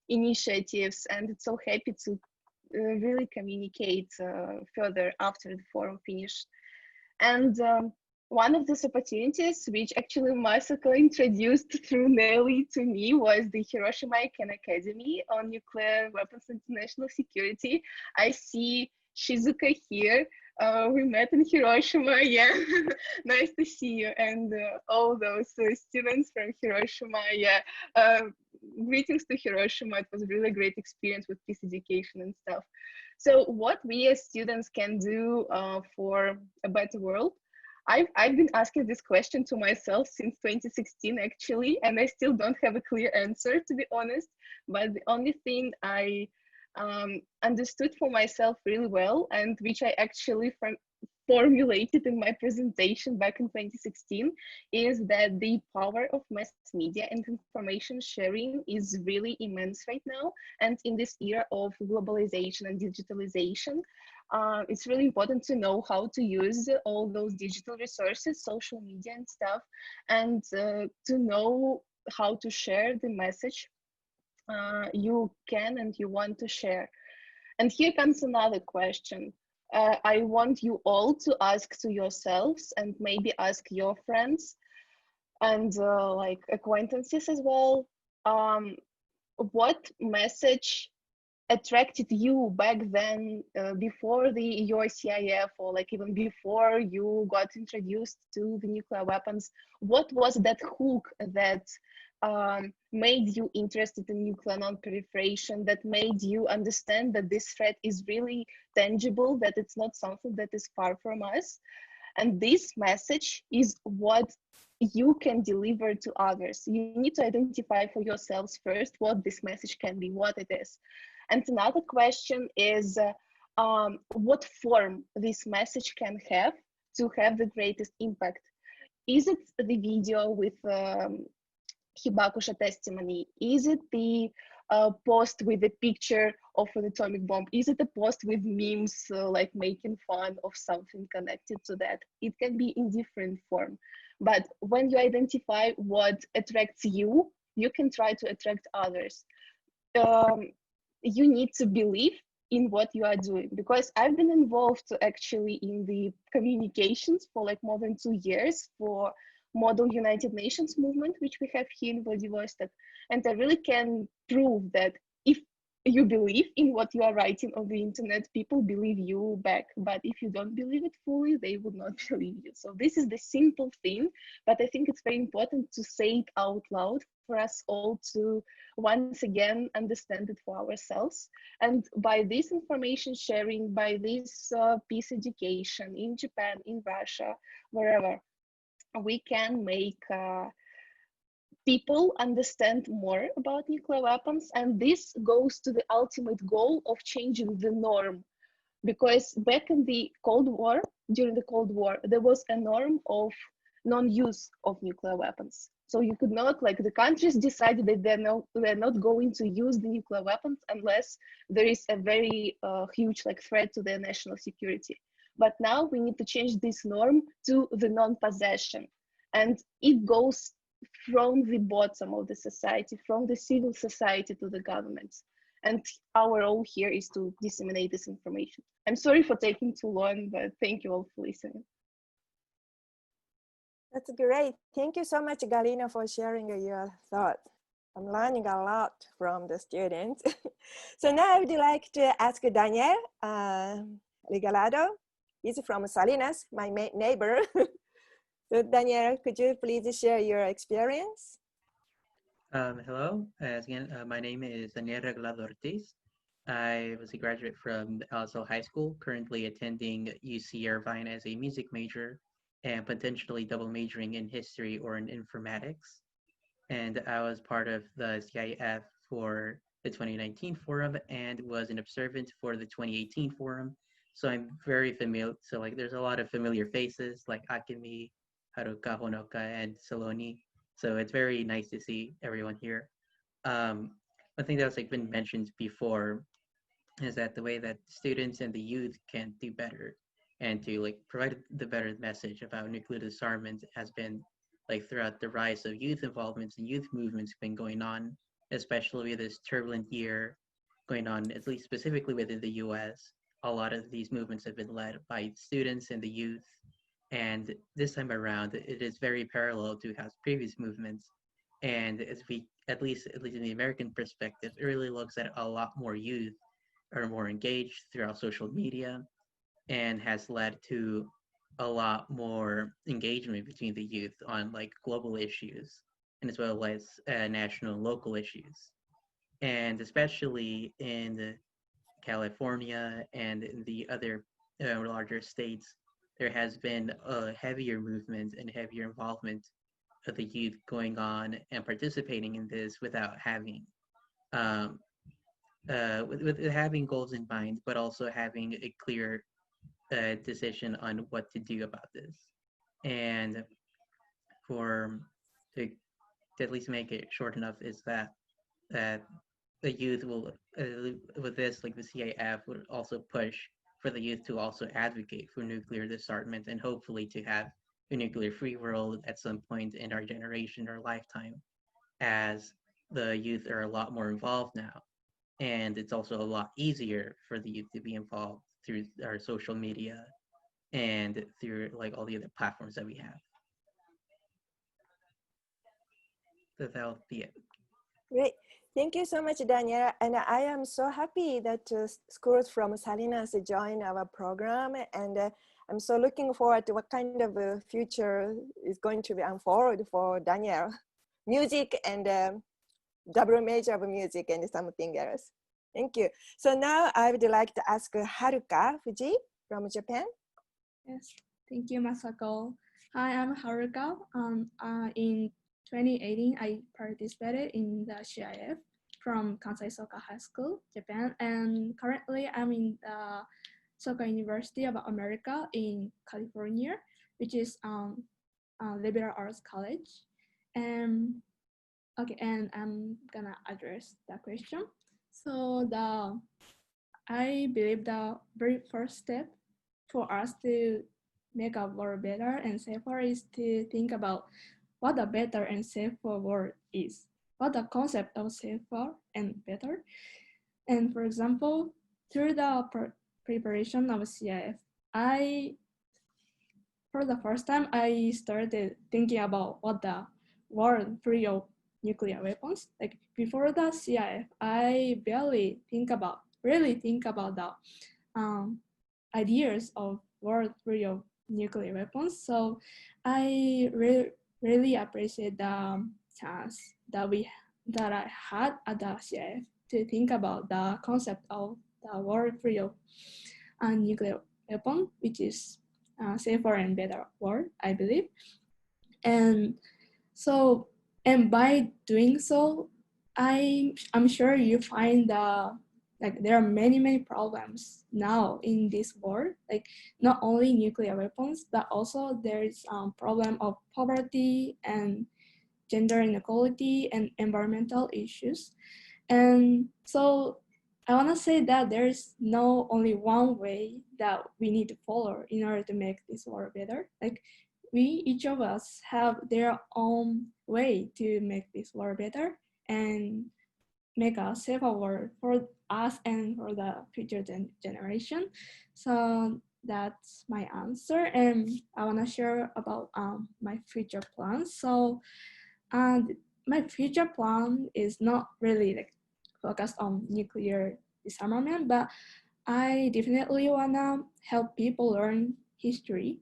initiatives, and it's so happy to really communicate further after the forum finished. And one of these opportunities, which actually Masako introduced through Nelly to me, was the Hiroshima Icahn Academy on Nuclear Weapons and International Security. I see Shizuka here. We met in Hiroshima, yeah. Nice to see you, and all those students from Hiroshima, yeah. Greetings to Hiroshima. It was a really great experience with peace education and stuff. So what we as students can do for a better world, I've been asking this question to myself since 2016 actually, and I still don't have a clear answer, to be honest. But the only thing I understood for myself really well, and which I actually formulated in my presentation back in 2016, is that the power of mass media and information sharing is really immense right now. And in this era of globalization and digitalization, it's really important to know how to use all those digital resources, social media and stuff, and to know how to share the message you can and you want to share. And here comes another question. I want you all to ask to yourselves, and maybe ask your friends and acquaintances as well, what message attracted you back then, before your CIF, or even before you got introduced to the nuclear weapons? What was that hook that made you interested in nuclear non-proliferation, that made you understand that this threat is really tangible, that it's not something that is far from us? And this message is what you can deliver to others. You need to identify for yourselves first what this message can be, what it is. And another question is what form this message can have to have the greatest impact. Is it the video with Hibakusha testimony? Is it the post with a picture of an atomic bomb? Is it a post with memes like making fun of something connected to that? It can be in different form. But when you identify what attracts you, you can try to attract others. You need to believe in what you are doing, because I've been involved actually in the communications for more than 2 years for Model United Nations movement, which we have here in Vladivostok. And I really can prove that if you believe in what you are writing on the internet, people believe you back. But if you don't believe it fully, they would not believe you. So this is the simple thing, but I think it's very important to say it out loud for us all to once again understand it for ourselves. And by this information sharing, by this peace education in Japan, in Russia, wherever, we can make people understand more about nuclear weapons, and this goes to the ultimate goal of changing the norm. Because back in the Cold War, during the Cold War, there was a norm of non-use of nuclear weapons. So you could not, like, the countries decided that they're not going to use the nuclear weapons unless there is a very huge like threat to their national security. But now we need to change this norm to the non-possession, and it goes from the bottom of the society, from the civil society to the government. And our role here is to disseminate this information. I'm sorry for taking too long, but thank you all for listening. That's great. Thank you so much, Galina, for sharing your thoughts. I'm learning a lot from the students. So now I would like to ask Daniel Regalado. He's from Salinas, my neighbor. So Daniel, could you please share your experience? Hello, again, my name is Daniel Regalado Ortiz. I was a graduate from Also High School, currently attending UC Irvine as a music major and potentially double majoring in history or in informatics. And I was part of the CIF for the 2019 forum and was an observant for the 2018 forum. So I'm very familiar. So like there's a lot of familiar faces like Akemi, Haruka, Honoka, and Saloni. So it's very nice to see everyone here. One thing that's like been mentioned before is that the way that students and the youth can do better and to like provide the better message about nuclear disarmament has been like throughout the rise of youth involvements and youth movements been going on, especially this turbulent year going on, at least specifically within the US. A lot of these movements have been led by students and the youth. And this time around, it is very parallel to House previous movements. And as we, at least in the American perspective, it really looks at a lot more youth are more engaged throughout social media and has led to a lot more engagement between the youth on like global issues and as well as national and local issues. And especially in California and in the other larger states, there has been a heavier movement and heavier involvement of the youth going on and participating in this without having with having goals in mind, but also having a clear decision on what to do about this. And for to at least make it short enough is that the youth will with this like the CIF would also push for the youth to also advocate for nuclear disarmament and hopefully to have a nuclear free world at some point in our generation or lifetime, as the youth are a lot more involved now. And it's also a lot easier for the youth to be involved through our social media and through like all the other platforms that we have. So that'll be it. Great. Thank you so much, Daniel. And I am so happy that schools from Salinas join our program. And I'm so looking forward to what kind of future is going to be unfold for Daniel. Music and double major of music and something else. Thank you. So now I would like to ask Haruka Fuji from Japan. Yes, thank you, Masako. Hi, I'm Haruka. In 2018, I participated in the CIF from Kansai Soka High School, Japan, and currently I'm in the Soka University of America in California, which is liberal arts college. And okay, and I'm gonna address the question. So I believe the very first step for us to make our world better and safer is to think about what a better and safer world is, what the concept of safer and better. And for example, through the preparation of CIF, for the first time, I started thinking about what the world free of nuclear weapons. Like before the CIF, I really think about the ideas of world free of nuclear weapons. So I really appreciate the chance that I had at the CIF to think about the concept of the world free of nuclear weapon, which is safer and better world, I believe. And so, and by doing so, I'm sure you find like there are many problems now in this world, like not only nuclear weapons, but also there's problem of poverty and gender inequality and environmental issues. And so I want to say that there's no only one way that we need to follow in order to make this world better. Like each of us have their own way to make this world better and make a safer world for us and for the future generation. So that's my answer, and I want to share about my future plans. So my future plan is not really like focused on nuclear disarmament, but I definitely wanna help people learn history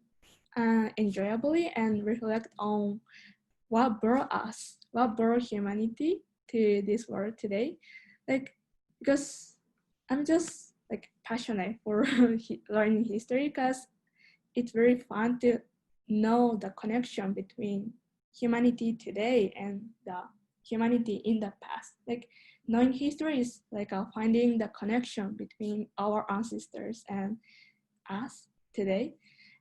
enjoyably and reflect on what brought humanity to this world today. Like, because I'm just like passionate for learning history because it's very fun to know the connection between humanity today and the humanity in the past. Like knowing history is like finding the connection between our ancestors and us today.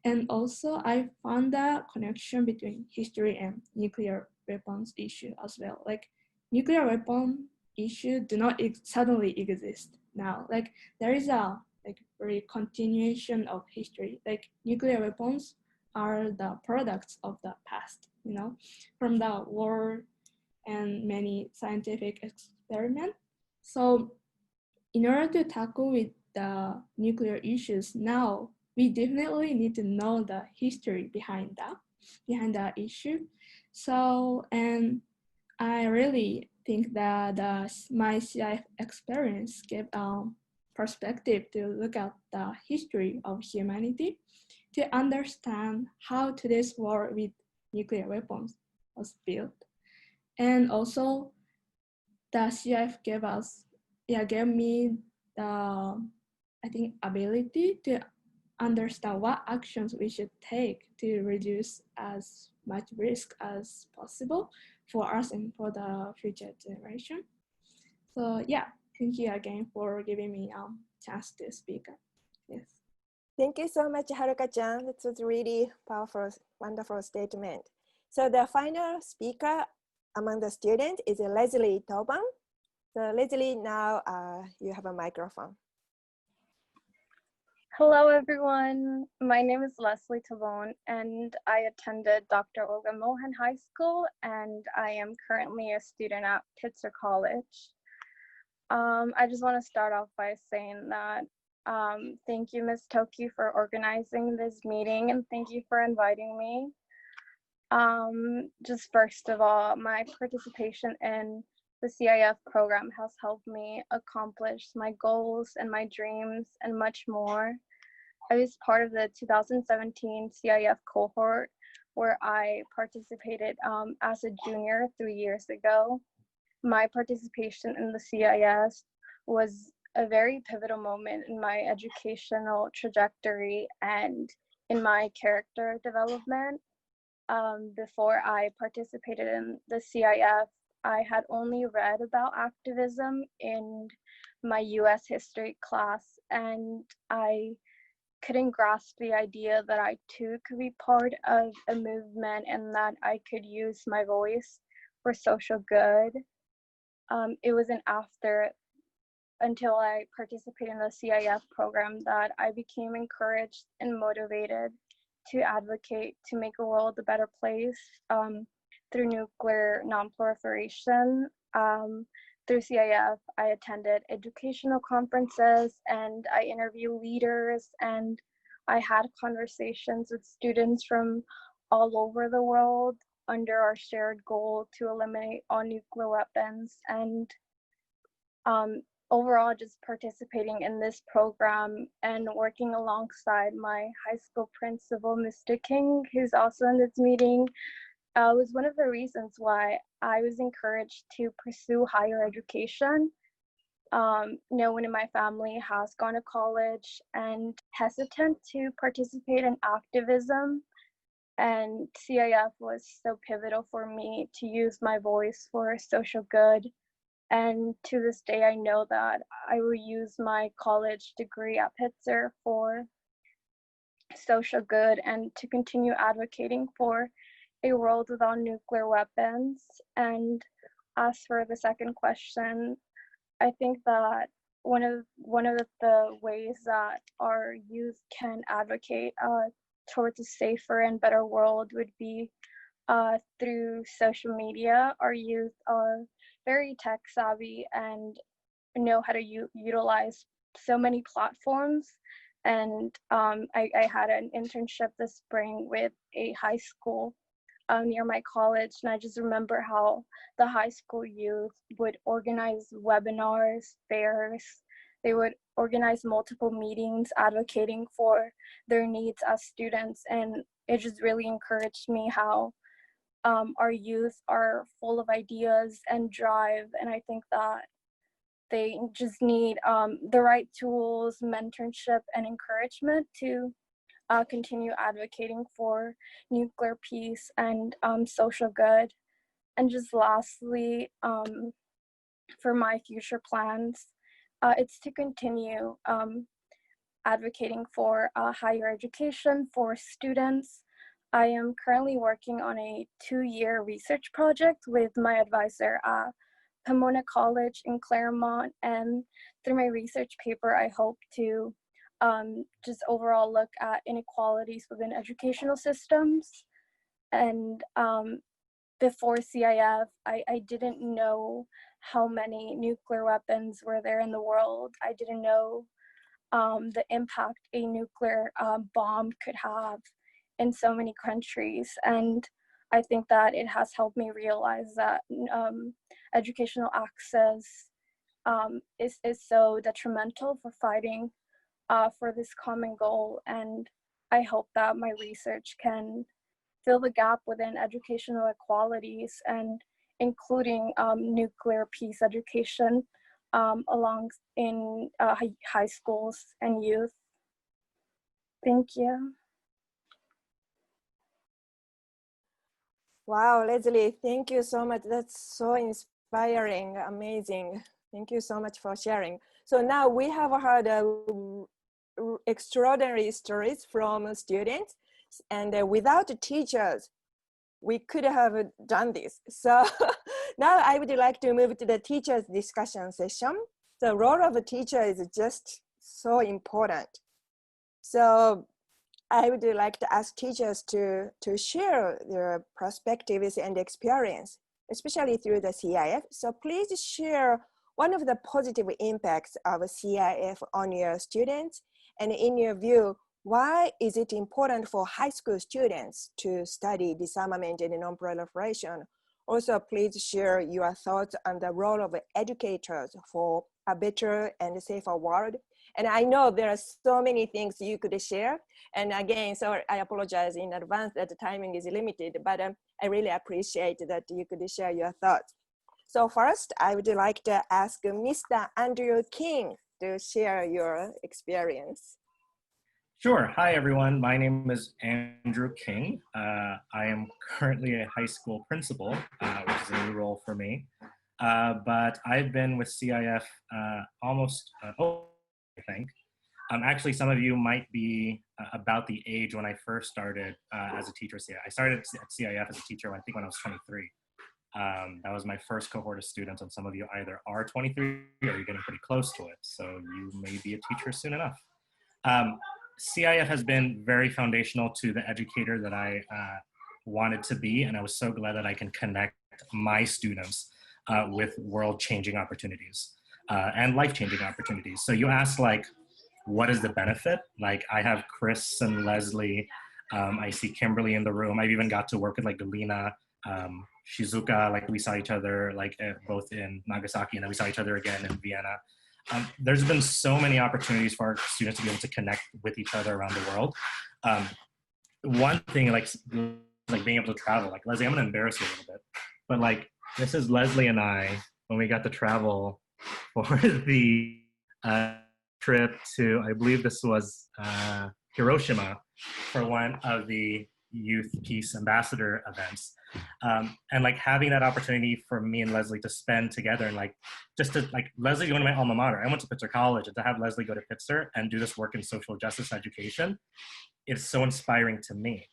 And also I found the connection between history and nuclear weapons issue as well. Like nuclear weapon issue do not suddenly exist now. Like there is a like very continuation of history. Like nuclear weapons are the products of the past, you know, from the war and many scientific experiments. So in order to tackle with the nuclear issues now, we definitely need to know the history behind that issue. So, and I really think that my CIF experience gave perspective to look at the history of humanity to understand how today's war with nuclear weapons was built. And also the CIF gave me the, I think, ability to understand what actions we should take to reduce as much risk as possible for us and for the future generation. So yeah, thank you again for giving me a chance to speak. Yes. Thank you so much, Haruka-chan. That was really powerful, wonderful statement. So the final speaker among the students is Leslie Tauban. So Leslie, now you have a microphone. Hello, everyone. My name is Leslie Tavone, and I attended Dr. Olga Mohan High School, and I am currently a student at Pitzer College. I just want to start off by saying that thank you, Ms. Toki, for organizing this meeting, and thank you for inviting me. Just first of all, my participation in the CIF program has helped me accomplish my goals and my dreams and much more. I was part of the 2017 CIF cohort where I participated as a junior 3 years ago. My participation in the CIF was a very pivotal moment in my educational trajectory and in my character development. Before I participated in the CIF, I had only read about activism in my US history class, and I couldn't grasp the idea that I too could be part of a movement and that I could use my voice for social good. It wasn't until I participated in the CIF program that I became encouraged and motivated to advocate to make the world a better place through nuclear nonproliferation. Through CIF, I attended educational conferences and I interviewed leaders, and I had conversations with students from all over the world under our shared goal to eliminate all nuclear weapons. And overall, just participating in this program and working alongside my high school principal, Mr. King, who's also in this meeting, was one of the reasons why I was encouraged to pursue higher education. No one in my family has gone to college and hesitant to participate in activism. And CIF was so pivotal for me to use my voice for social good. And to this day, I know that I will use my college degree at Pitzer for social good and to continue advocating for a world without nuclear weapons. And as for the second question, I think that one of the ways that our youth can advocate towards a safer and better world would be through social media. Our youth are very tech savvy and know how to utilize so many platforms. And I had an internship this spring with a high school near my college, and I just remember how the high school youth would organize webinars, fairs. They would organize multiple meetings advocating for their needs as students, and it just really encouraged me how our youth are full of ideas and drive, and I think that they just need the right tools, mentorship, and encouragement to continue advocating for nuclear peace and social good. And just lastly, for my future plans, it's to continue advocating for higher education for students. I am currently working on a 2-year research project with my advisor at Pomona College in Claremont, and through my research paper, I hope to just overall look at inequalities within educational systems. And before CIF, I didn't know how many nuclear weapons were there in the world. I didn't know the impact a nuclear bomb could have in so many countries. And I think that it has helped me realize that educational access is so detrimental for fighting for this common goal. And I hope that my research can fill the gap within educational equalities and including nuclear peace education along in high schools and youth. Thank you. Wow, Leslie, thank you so much. That's so inspiring, amazing. Thank you so much for sharing. So now we have heard extraordinary stories from students, and without teachers, we could have done this. So now I would like to move to the teachers discussion session. The role of a teacher is just so important. So I would like to ask teachers to share their perspectives and experience, especially through the CIF. So please share one of the positive impacts of CIF on your students, and in your view, why is it important for high school students to study disarmament and non-proliferation? Also, please share your thoughts on the role of educators for a better and safer world. And I know there are so many things you could share. And again, so I apologize in advance that the timing is limited, but I really appreciate that you could share your thoughts. So first, I would like to ask Mr. Andrew King to share your experience. Sure. Hi, everyone. My name is Andrew King. I am currently a high school principal, which is a new role for me. But I've been with CIF almost, I think. Actually, some of you might be about the age when I first started as a teacher. I started at CIF as a teacher, I think, when I was 23. That was my first cohort of students, and some of you either are 23 or you're getting pretty close to it. So you may be a teacher soon enough. CIF has been very foundational to the educator that I wanted to be, and I was so glad that I can connect my students with world-changing opportunities and life-changing opportunities. So you asked, like, what is the benefit? Like, I have Chris and Leslie, I see Kimberly in the room. I've even got to work with like Galina Shizuoka, like we saw each other like both in Nagasaki, and then we saw each other again in Vienna. There's been so many opportunities for our students to be able to connect with each other around the world. One thing like being able to travel, like Leslie, I'm gonna embarrass you a little bit, but like this is Leslie and I when we got to travel for the trip to, I believe this was Hiroshima, for one of the Youth Peace Ambassador events. And like having that opportunity for me and Leslie to spend together, and like just to like Leslie going to my alma mater. I went to Pitzer College, and to have Leslie go to Pitzer and do this work in social justice education, it's so inspiring to me.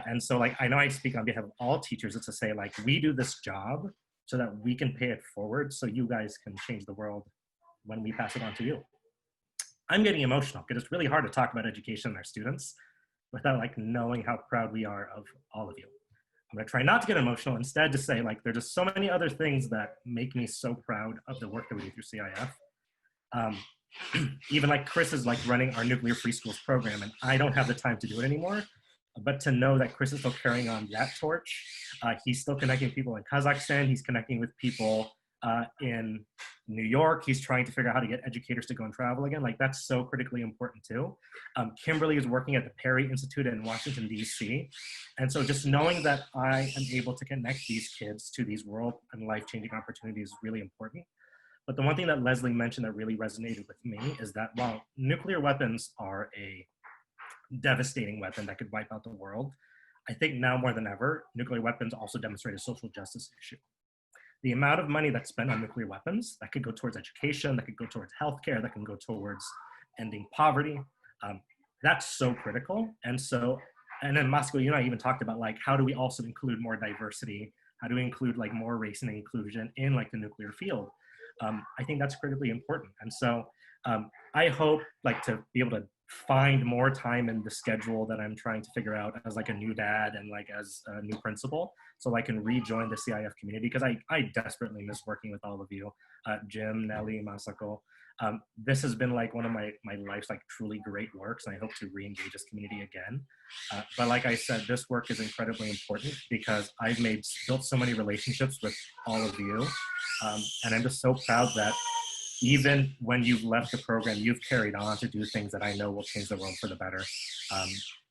And so like I know I speak on behalf of all teachers. It's to say like we do this job so that we can pay it forward, so you guys can change the world when we pass it on to you. I'm getting emotional because it's really hard to talk about education and our students without like knowing how proud we are of all of you. I'm gonna try not to get emotional, instead to say like, there's just so many other things that make me so proud of the work that we do through CIF. Even like Chris is like running our nuclear free schools program, and I don't have the time to do it anymore, but to know that Chris is still carrying on that torch. He's still connecting people in Kazakhstan, he's connecting with people in New York, he's trying to figure out how to get educators to go and travel again. Like that's so critically important too. Kimberly is working at the Perry Institute in Washington, DC. And so just knowing that I am able to connect these kids to these world and life-changing opportunities is really important. But the one thing that Leslie mentioned that really resonated with me is that while nuclear weapons are a devastating weapon that could wipe out the world, I think now more than ever, nuclear weapons also demonstrate a social justice issue. The amount of money that's spent on nuclear weapons that could go towards education, that could go towards healthcare, that can go towards ending poverty, that's so critical. And so, and then Masako, you and I even talked about like, how do we also include more diversity? How do we include like more race and inclusion in like the nuclear field? I think that's critically important. And so I hope like to be able to find more time in the schedule that I'm trying to figure out as like a new dad and like as a new principal, so I can rejoin the CIF community, because I desperately miss working with all of you, Jim, Nelly, Masako. This has been like one of my life's like truly great works, and I hope to re-engage this community again. But like I said, this work is incredibly important because I've built so many relationships with all of you, and I'm just so proud that even when you've left the program, you've carried on to do things that I know will change the world for the better.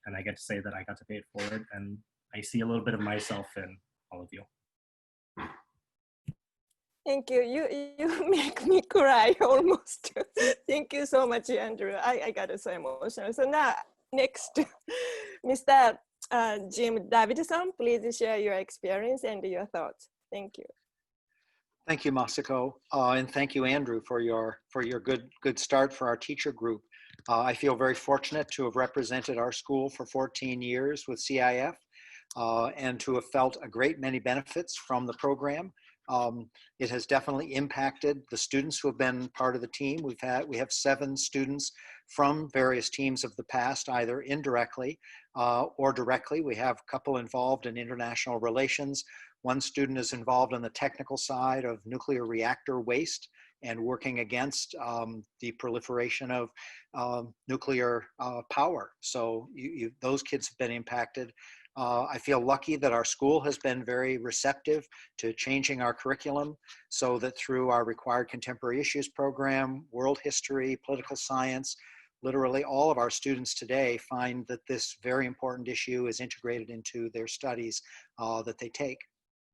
And I get to say that I got to pay it forward, and I see a little bit of myself in all of you. Thank you. You make me cry almost. Thank you so much, Andrew. I got so emotional. So now, next, Mr. Jim Davidson, please share your experience and your thoughts. Thank you. Thank you, Masako, and thank you, Andrew, for your good start for our teacher group. I feel very fortunate to have represented our school for 14 years with CIF, and to have felt a great many benefits from the program. It has definitely impacted the students who have been part of the team. We have 7 students from various teams of the past, either indirectly or directly. We have a couple involved in international relations. One student is involved on the technical side of nuclear reactor waste and working against the proliferation of nuclear power. So those kids have been impacted. I feel lucky that our school has been very receptive to changing our curriculum, so that through our required contemporary issues program, world history, political science, literally all of our students today find that this very important issue is integrated into their studies that they take.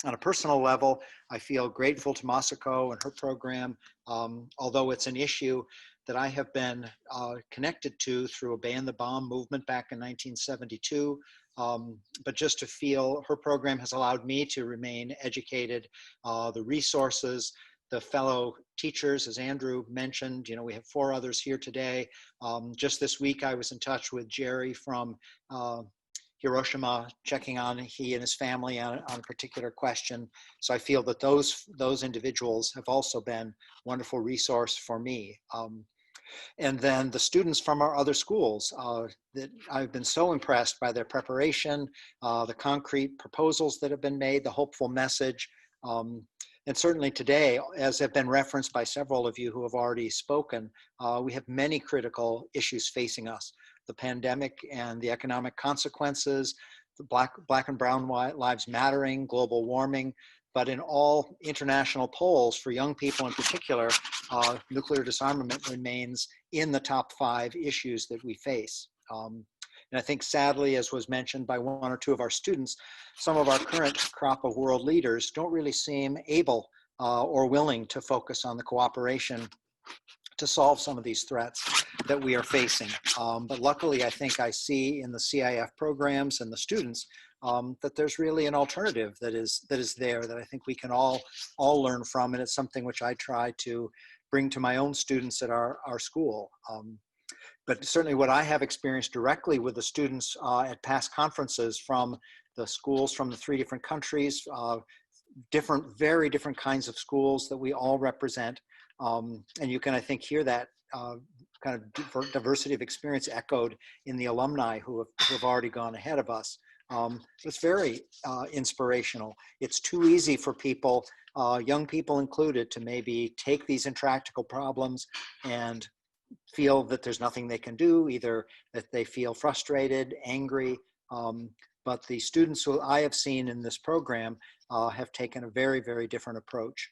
On a personal level, I feel grateful to Masako and her program, although it's an issue that I have been connected to through a Ban the Bomb movement back in 1972. But just to feel her program has allowed me to remain educated, the resources, the fellow teachers, as Andrew mentioned, we have 4 others here today. Just this week, I was in touch with Jerry from Hiroshima, checking on he and his family on a particular question. So I feel that those individuals have also been wonderful resource for me. And then the students from our other schools, that I've been so impressed by their preparation, the concrete proposals that have been made, the hopeful message. And certainly today, as have been referenced by several of you who have already spoken, we have many critical issues facing us. The pandemic and the economic consequences, the Black and Brown Lives Mattering, global warming, but in all international polls for young people in particular, nuclear disarmament remains in the top 5 issues that we face. And I think sadly, as was mentioned by one or two of our students, some of our current crop of world leaders don't really seem able or willing to focus on the cooperation to solve some of these threats that we are facing. But luckily, I think I see in the CIF programs and the students that there's really an alternative that is there that I think we can all learn from, and it's something which I try to bring to my own students at our school. But certainly what I have experienced directly with the students at past conferences from the schools from the 3 different countries, very different kinds of schools that we all represent. And you can, I think, hear that kind of diversity of experience echoed in the alumni who have already gone ahead of us. It's very inspirational. It's too easy for people, young people included, to maybe take these intractable problems and feel that there's nothing they can do, either that they feel frustrated, angry. But the students who I have seen in this program have taken a very, very different approach.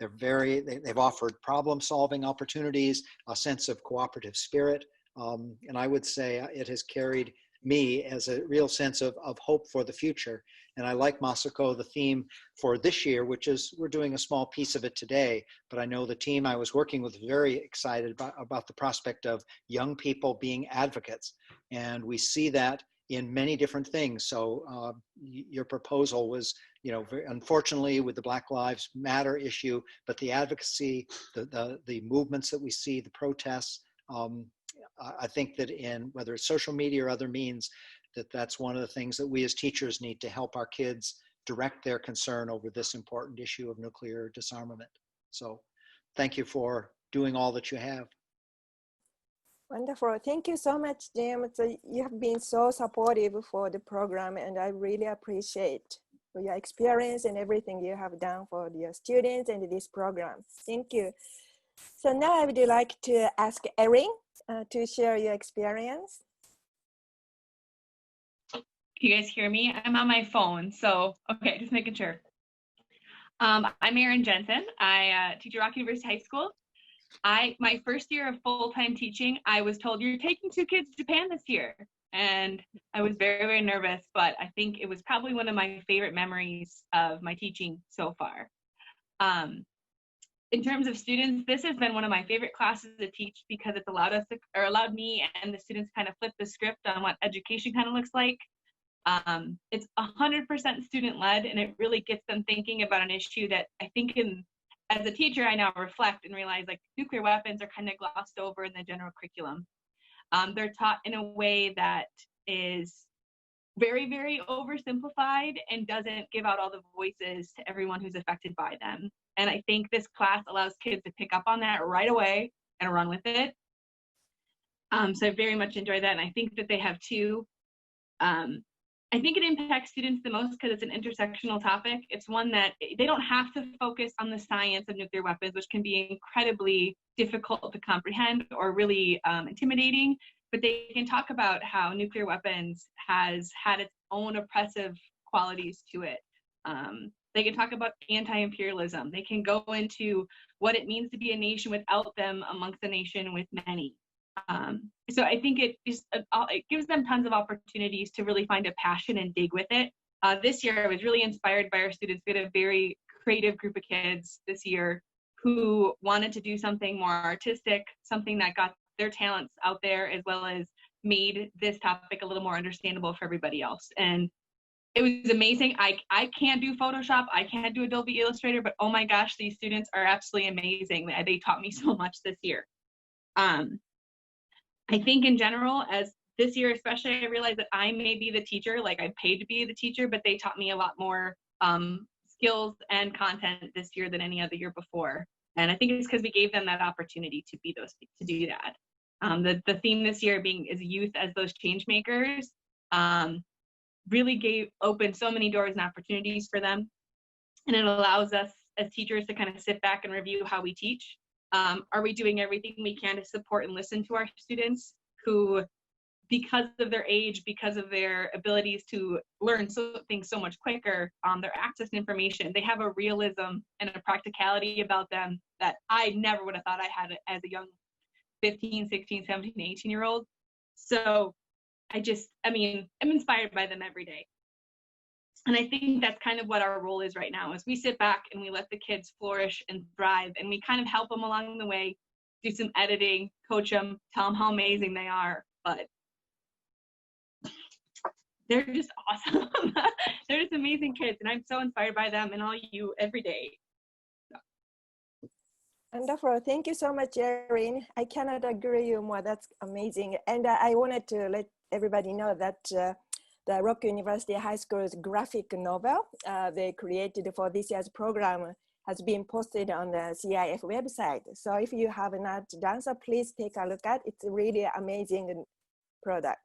They've offered problem-solving opportunities, a sense of cooperative spirit, and I would say it has carried me as a real sense of hope for the future. And I like, Masako, the theme for this year, which is we're doing a small piece of it today, but I know the team I was working with very excited about the prospect of young people being advocates. And we see that in many different things. So your proposal was, very unfortunately with the Black Lives Matter issue, but the advocacy, the movements that we see, the protests, I think that in whether it's social media or other means, that's one of the things that we as teachers need to help our kids direct their concern over this important issue of nuclear disarmament. So thank you for doing all that you have. Wonderful. Thank you so much, Jim. You have been so supportive for the program, and I really appreciate your experience and everything you have done for your students and this program. Thank you. So now I would like to ask Erin to share your experience. Can you guys hear me? I'm on my phone, so okay, just making sure. I'm Erin Jensen. I teach at Rock University High School. My first year of full-time teaching, I was told you're taking 2 kids to Japan this year. And I was very, very nervous, but I think it was probably one of my favorite memories of my teaching so far. In terms of students, this has been one of my favorite classes to teach because it's allowed me and the students kind of flip the script on what education kind of looks like. It's 100% student-led, and it really gets them thinking about an issue that I think as a teacher, I now reflect and realize like nuclear weapons are kind of glossed over in the general curriculum. They're taught in a way that is very, very oversimplified and doesn't give out all the voices to everyone who's affected by them. And I think this class allows kids to pick up on that right away and run with it. So I very much enjoy that. And I think that they have two. I think it impacts students the most because it's an intersectional topic. It's one that they don't have to focus on the science of nuclear weapons, which can be incredibly difficult to comprehend or really intimidating, but they can talk about how nuclear weapons has had its own oppressive qualities to it. They can talk about anti-imperialism. They can go into what it means to be a nation without them amongst a nation with many. So I think it gives them tons of opportunities to really find a passion and dig with it. This year I was really inspired by our students. We had a very creative group of kids this year who wanted to do something more artistic, something that got their talents out there as well as made this topic a little more understandable for everybody else. And it was amazing. I can't do Photoshop, I can't do Adobe Illustrator, but oh my gosh, these students are absolutely amazing. They taught me so much this year. I think in general, as this year especially, I realized that I may be the teacher, like I'm paid to be the teacher, but they taught me a lot more skills and content this year than any other year before. And I think it's because we gave them that opportunity to be to do that. The theme this year is youth as those change makers, really opened so many doors and opportunities for them. And it allows us as teachers to kind of sit back and review how we teach. Are we doing everything we can to support and listen to our students who because of their age, because of their abilities to learn things so much quicker, their access to information, they have a realism and a practicality about them that I never would have thought I had as a young 15, 16, 17, 18-year-old. So I'm inspired by them every day. And I think that's kind of what our role is right now, is we sit back and we let the kids flourish and thrive, and we kind of help them along the way, do some editing, coach them, tell them how amazing they are, but they're just awesome. They're just amazing kids, and I'm so inspired by them and all you every day. Wonderful. Thank you so much, Erin. I cannot agree you more. That's amazing. And I wanted to let everybody know that the Rock University High School's graphic novel they created for this year's program has been posted on the CIF website. So if you have not done so, please take a look at it. It's a really amazing product.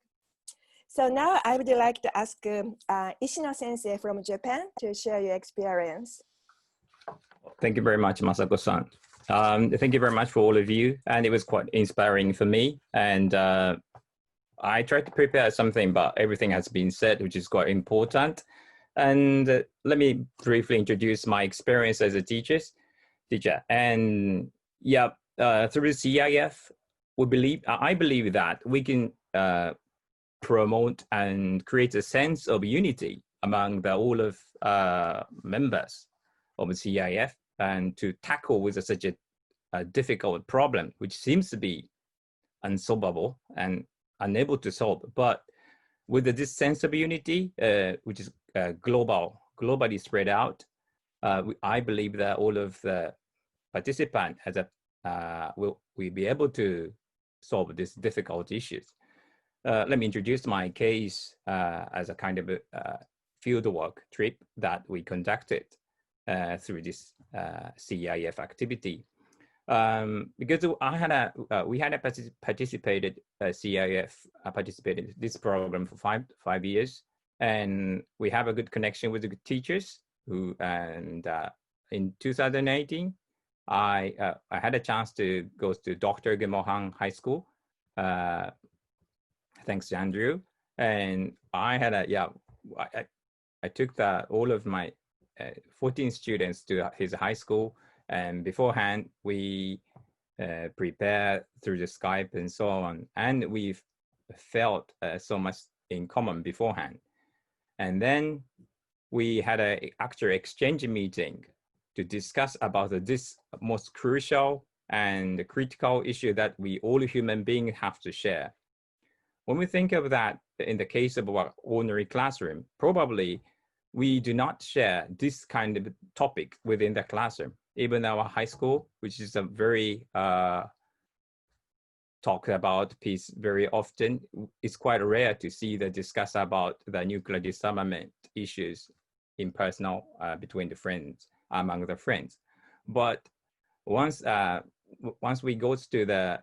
So now I would like to ask Ishino Sensei from Japan to share your experience. Thank you very much, Masako-san. Thank you very much for all of you. And it was quite inspiring for me. And I tried to prepare something, but everything has been said, which is quite important. And let me briefly introduce my experience as a teacher. And yeah, through CIF, I believe that we can promote and create a sense of unity among all of members of the CIF, and to tackle with such a difficult problem, which seems to be unsolvable and unable to solve. But with this sense of unity, which is globally spread out, I believe that all of the participants will be able to solve these difficult issues. Let me introduce my case as a kind of a fieldwork trip that we conducted through this CIF activity. Because we had participated CIF participated in this program for five years, and we have a good connection with the teachers who. And in 2018, I had a chance to go to Dr. Gemohan High School. Thanks to Andrew, and I had I took all of my 14 students to his high school, and beforehand we prepared through the Skype and so on, and we've felt so much in common beforehand. And then we had an actual exchange meeting to discuss about this most crucial and critical issue that we all human beings have to share. When we think of that in the case of our ordinary classroom, probably we do not share this kind of topic within the classroom. Even our high school, which is a very talked about piece very often, it's quite rare to see the discuss about the nuclear disarmament issues in personal between the friends, among the friends. But once we go to the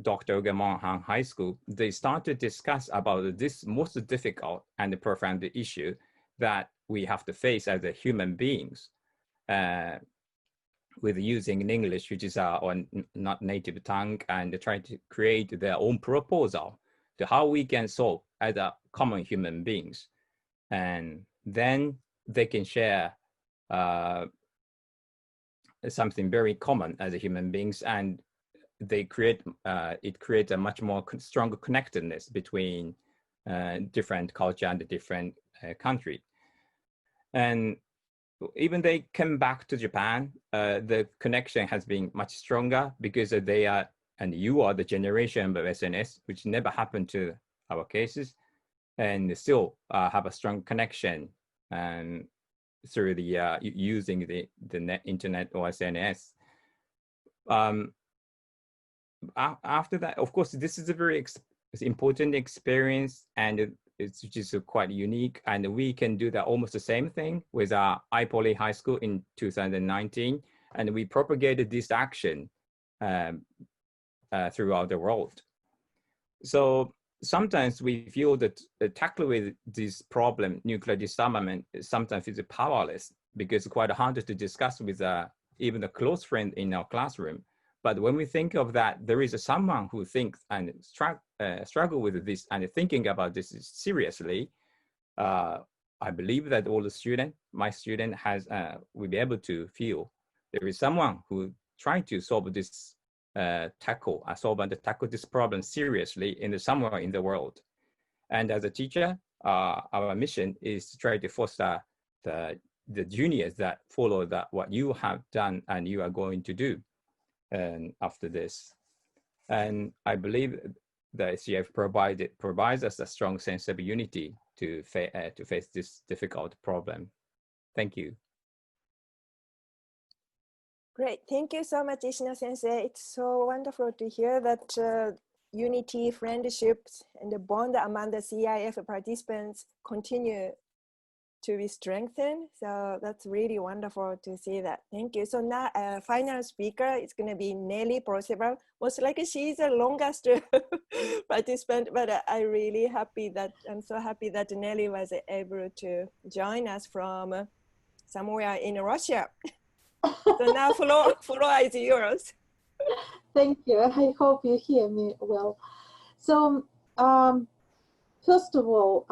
Dr. Gemohan High School, they start to discuss about this most difficult and profound issue that we have to face as a human beings with using English, which is our not native tongue, and trying to create their own proposal to how we can solve as a common human beings. And then they can share something very common as a human beings, and they creates a much more stronger connectedness between different culture and different country. And even they come back to Japan, the connection has been much stronger because they are, and you are the generation of SNS, which never happened to our cases, and still have a strong connection and through the using the internet or SNS. After that, of course, this is a very important experience, and it's just quite unique. And we can do that almost the same thing with our iPoly High School in 2019, and we propagated this action throughout the world. So sometimes we feel that tackling with this problem, nuclear disarmament, sometimes is powerless because it's quite hard to discuss with even a close friend in our classroom. But when we think of that, there is someone who thinks and struggle with this and thinking about this seriously, I believe that all the student, my student will be able to feel there is someone who trying to solve this, tackle this problem seriously somewhere in the world. And as a teacher, our mission is to try to foster the juniors that follow what you have done and you are going to do after this. And I believe the CIF provides us a strong sense of unity to face this difficult problem. Thank you. Great, thank you so much, Ishino-sensei. It's so wonderful to hear that unity, friendships, and the bond among the CIF participants continue to be strengthened. So that's really wonderful to see that. Thank you. So now final speaker is going to be Nelly Percival. Most likely she's the longest participant, but I'm so happy that Nelly was able to join us from somewhere in Russia. So now floor is yours. Thank you. I hope you hear me well. So first of all,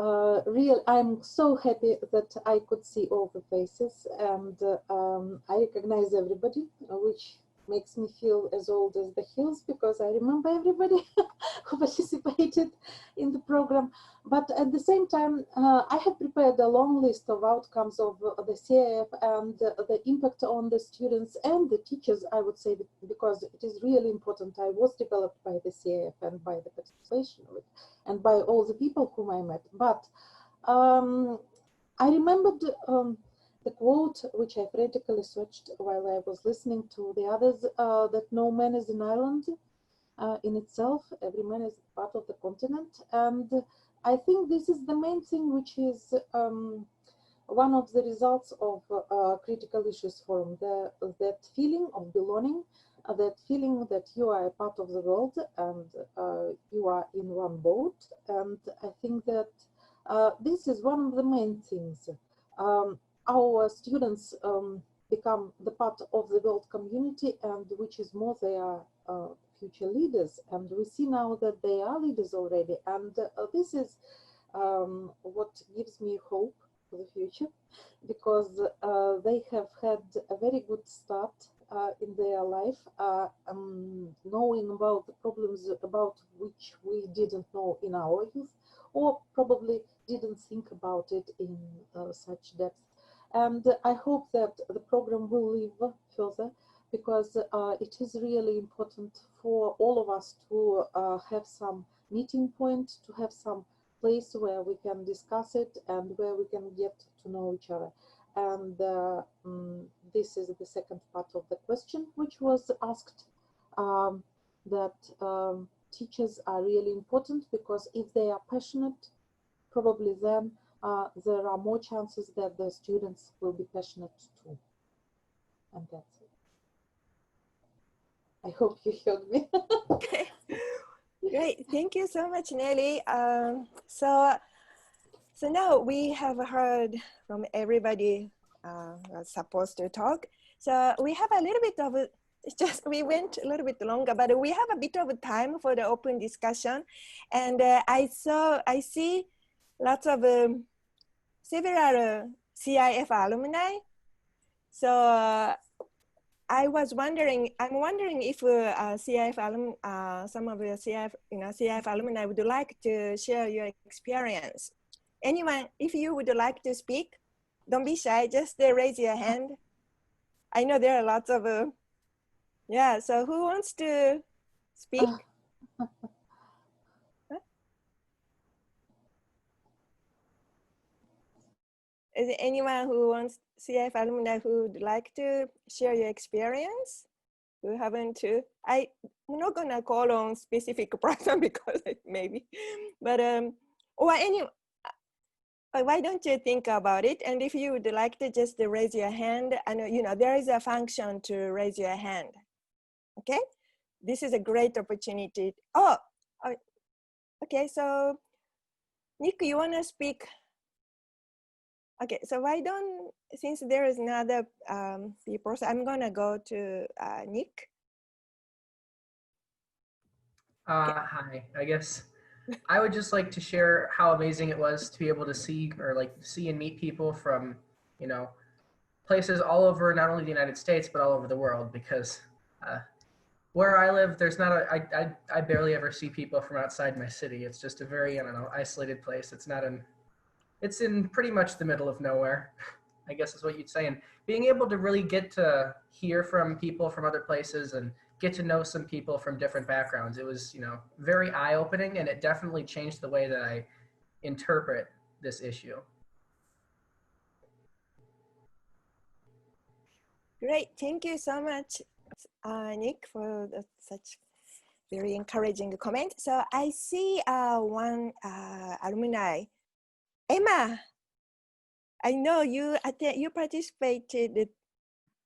I'm so happy that I could see all the faces, and I recognize everybody, which makes me feel as old as the hills, because I remember everybody who participated in the program. But at the same time, I have prepared a long list of outcomes of the CIF and the impact on the students and the teachers, I would say, because it is really important. I was developed by the CIF and by the participation of it and by all the people whom I met. But I remembered the quote, which I critically searched while I was listening to the others, that no man is an island in itself. Every man is part of the continent. And I think this is the main thing, which is one of the results of Critical Issues Forum, that feeling of belonging, that feeling that you are a part of the world and you are in one boat. And I think that this is one of the main things. Our students become the part of the world community, and which is more, they are future leaders, and we see now that they are leaders already, and this is what gives me hope for the future, because they have had a very good start in their life, knowing about the problems about which we didn't know in our youth, or probably didn't think about it in such depth. And I hope that the program will live further, because it is really important for all of us to have some meeting point, to have some place where we can discuss it and where we can get to know each other. And this is the second part of the question, which was asked, that teachers are really important, because if they are passionate, probably then there are more chances that the students will be passionate too. And that's it. I hope you heard me. Great, thank you so much, Nelly. So now we have heard from everybody that's supposed to talk. So we have a little bit of we went a little bit longer, but we have a bit of time for the open discussion. And I see lots of several CIF alumni. So I'm wondering if CIF some of the CIF, CIF alumni would like to share your experience. Anyone, if you would like to speak, don't be shy, just raise your hand. I know there are lots of, yeah, so who wants to speak? Is there anyone who wants, CIF alumni who would like to share your experience? Who haven't to? I'm not gonna call on specific person because maybe, but or any. Why don't you think about it? And if you would like to just raise your hand, and there is a function to raise your hand. Okay, this is a great opportunity. Oh, okay. So, Nick, you wanna speak? Okay, so why don't, since there is another people, so I'm gonna go to Nick. Hi, I guess I would just like to share how amazing it was to be able to see and meet people from, places all over, not only the United States, but all over the world, because where I live, there's not I barely ever see people from outside my city. It's just a very, isolated place. It's in pretty much the middle of nowhere, I guess is what you'd say. And being able to really get to hear from people from other places and get to know some people from different backgrounds, it was, very eye-opening, and it definitely changed the way that I interpret this issue. Great, thank you so much, Nick, for such very encouraging comment. So I see one alumni, Emma. I know you participated in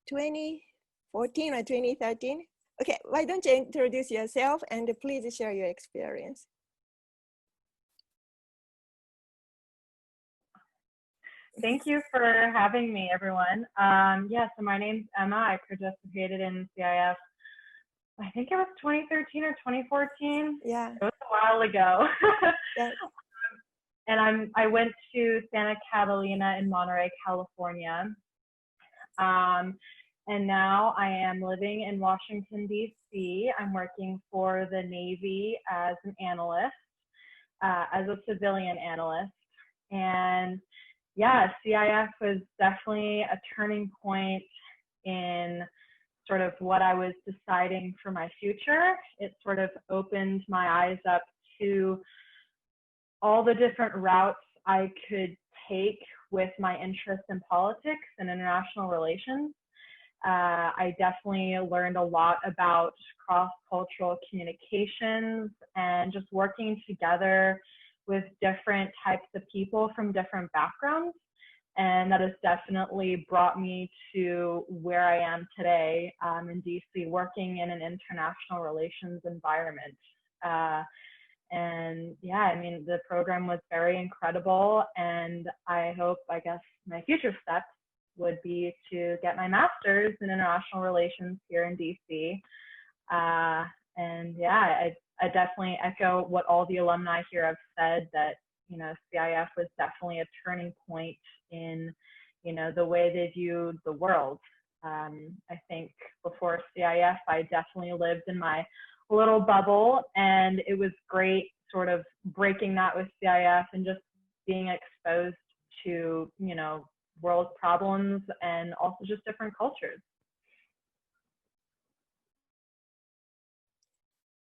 2014 or 2013. Okay, why don't you introduce yourself and please share your experience. Thank you for having me, everyone. Yeah, so my name's Emma. I participated in CIF, I think it was 2013 or 2014. Yeah. It was a while ago. Yeah. And I went to Santa Catalina in Monterey, California. And now I am living in Washington, D.C. I'm working for the Navy as an analyst, as a civilian analyst. And yeah, CIF was definitely a turning point in sort of what I was deciding for my future. It sort of opened my eyes up to all the different routes I could take with my interest in politics and international relations. I definitely learned a lot about cross-cultural communications and just working together with different types of people from different backgrounds. And that has definitely brought me to where I am today in DC, working in an international relations environment. And yeah, I mean, the program was very incredible, and I guess my future steps would be to get my master's in international relations here in DC. And yeah, I definitely echo what all the alumni here have said, that, CIF was definitely a turning point in, the way they viewed the world. I think before CIF, I definitely lived in my little bubble, and it was great sort of breaking that with CIF and just being exposed to, world problems and also just different cultures.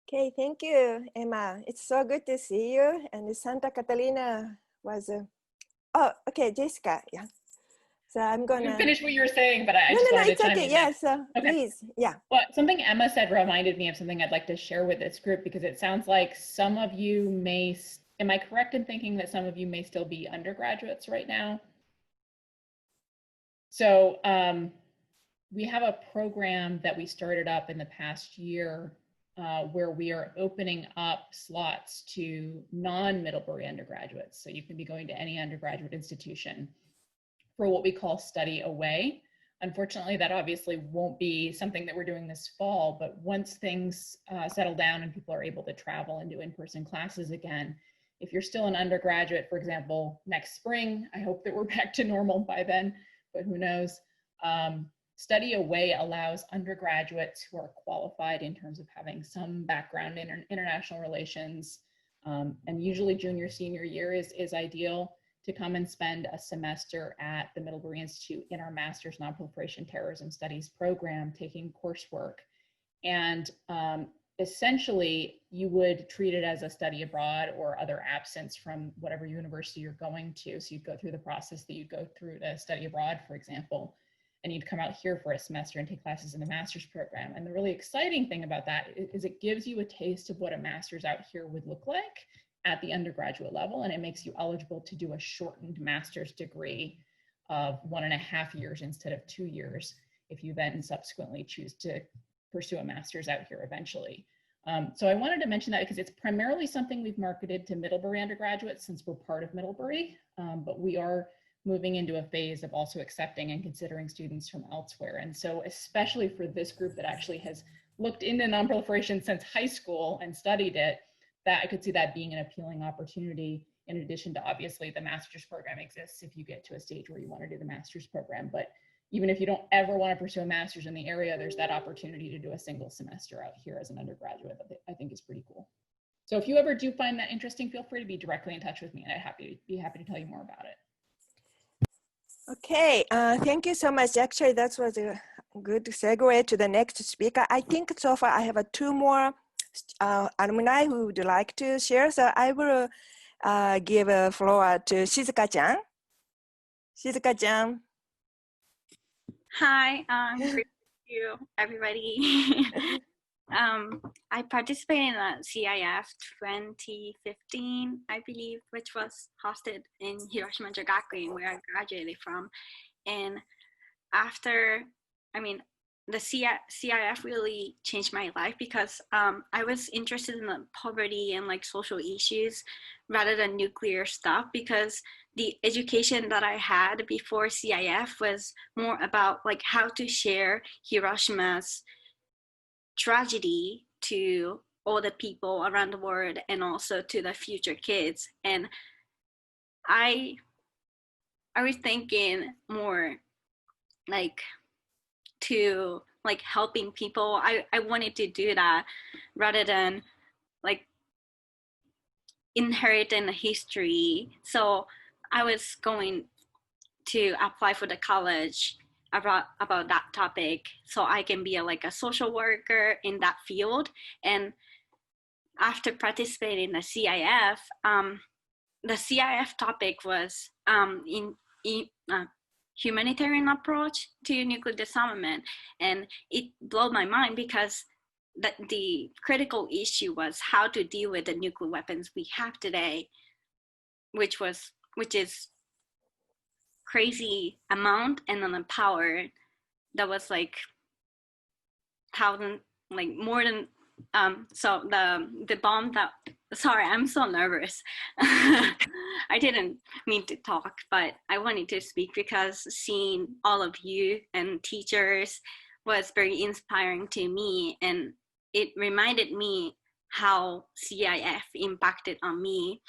Okay, thank you, Emma. It's so good to see you. And Santa Catalina was, oh, okay, Jessica, yeah. So I'm gonna- You can finish what you were saying, but I no, just no, wanted it's to chime okay, in. yes, Okay. please, yeah. Well, something Emma said reminded me of something I'd like to share with this group, because it sounds like some of you may, am I correct in thinking that some of you may still be undergraduates right now? So we have a program that we started up in the past year where we are opening up slots to non-Middlebury undergraduates. So you can be going to any undergraduate institution for what we call study away. Unfortunately, that obviously won't be something that we're doing this fall, but once things settle down and people are able to travel and do in-person classes again, if you're still an undergraduate, for example, next spring, I hope that we're back to normal by then, but who knows? Study away allows undergraduates who are qualified in terms of having some background in international relations, and usually junior, senior year is ideal, to come and spend a semester at the Middlebury Institute in our Master's Nonproliferation Terrorism Studies program, taking coursework. And essentially, you would treat it as a study abroad or other absence from whatever university you're going to. So you'd go through the process that you'd go through to study abroad, for example, and you'd come out here for a semester and take classes in the master's program. And the really exciting thing about that is it gives you a taste of what a master's out here would look like at the undergraduate level, and it makes you eligible to do a shortened master's degree of 1.5 years instead of 2 years, if you then subsequently choose to pursue a master's out here eventually. So I wanted to mention that because it's primarily something we've marketed to Middlebury undergraduates since we're part of Middlebury, but we are moving into a phase of also accepting and considering students from elsewhere. And so especially for this group that actually has looked into nonproliferation since high school and studied it, that I could see that being an appealing opportunity, in addition to obviously the master's program exists if you get to a stage where you want to do the master's program. But even if you don't ever want to pursue a master's in the area, there's that opportunity to do a single semester out here as an undergraduate that I think is pretty cool. So if you ever do find that interesting, feel free to be directly in touch with me, and I'd be happy to tell you more about it. Okay, thank you so much. Actually, that was a good segue to the next speaker. I think so far I have two more alumni who would like to share. So I will give a floor to Shizuka-chan. Shizuka-chan. Hi, great to you, everybody. I participated in the CIF 2015, I believe, which was hosted in Hiroshima Jogakuin, where I graduated from. And after, the CIF really changed my life because I was interested in the poverty and like social issues rather than nuclear stuff, because the education that I had before CIF was more about like how to share Hiroshima's tragedy to all the people around the world and also to the future kids. And I was thinking more like to like helping people. I wanted to do that rather than like inheriting the history. So I was going to apply for the college about that topic, so I can be like a social worker in that field. And after participating in the CIF topic was in humanitarian approach to nuclear disarmament, and it blew my mind because the critical issue was how to deal with the nuclear weapons we have today, which is crazy amount, and then the power that was like more than so the bomb that, sorry, I'm so nervous. I didn't mean to talk, but I wanted to speak because seeing all of you and teachers was very inspiring to me, and it reminded me how CIF impacted on me.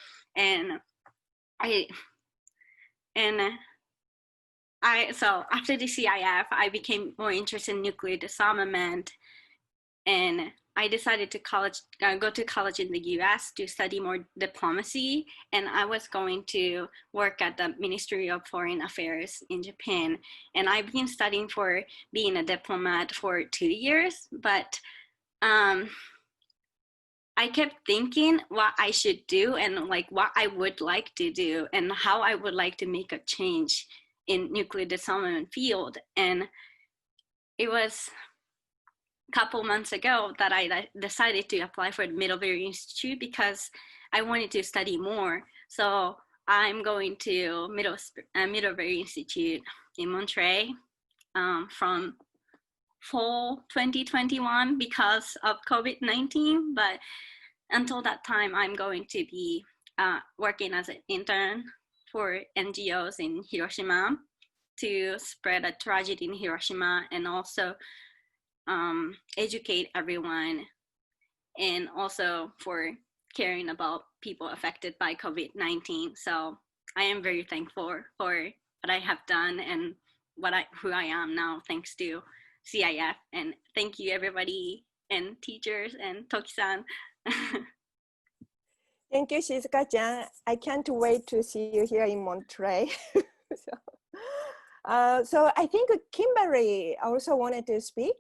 So after the CIF, I became more interested in nuclear disarmament, and I decided to go to college in the US to study more diplomacy, and I was going to work at the Ministry of Foreign Affairs in Japan. And I've been studying for being a diplomat for 2 years, but I kept thinking what I should do and like what I would like to do and how I would like to make a change in nuclear disarmament field. And it was a couple months ago that I decided to apply for the Middlebury Institute because I wanted to study more. So I'm going to Middlebury Institute in Montreal from fall 2021 because of COVID-19. But until that time, I'm going to be working as an intern for NGOs in Hiroshima to spread a tragedy in Hiroshima and also educate everyone, and also for caring about people affected by COVID-19. So I am very thankful for what I have done and who I am now thanks to CIF. And thank you everybody and teachers and Toki-san. Thank you, Shizuka-chan. I can't wait to see you here in Montreal. So I think Kimberly also wanted to speak.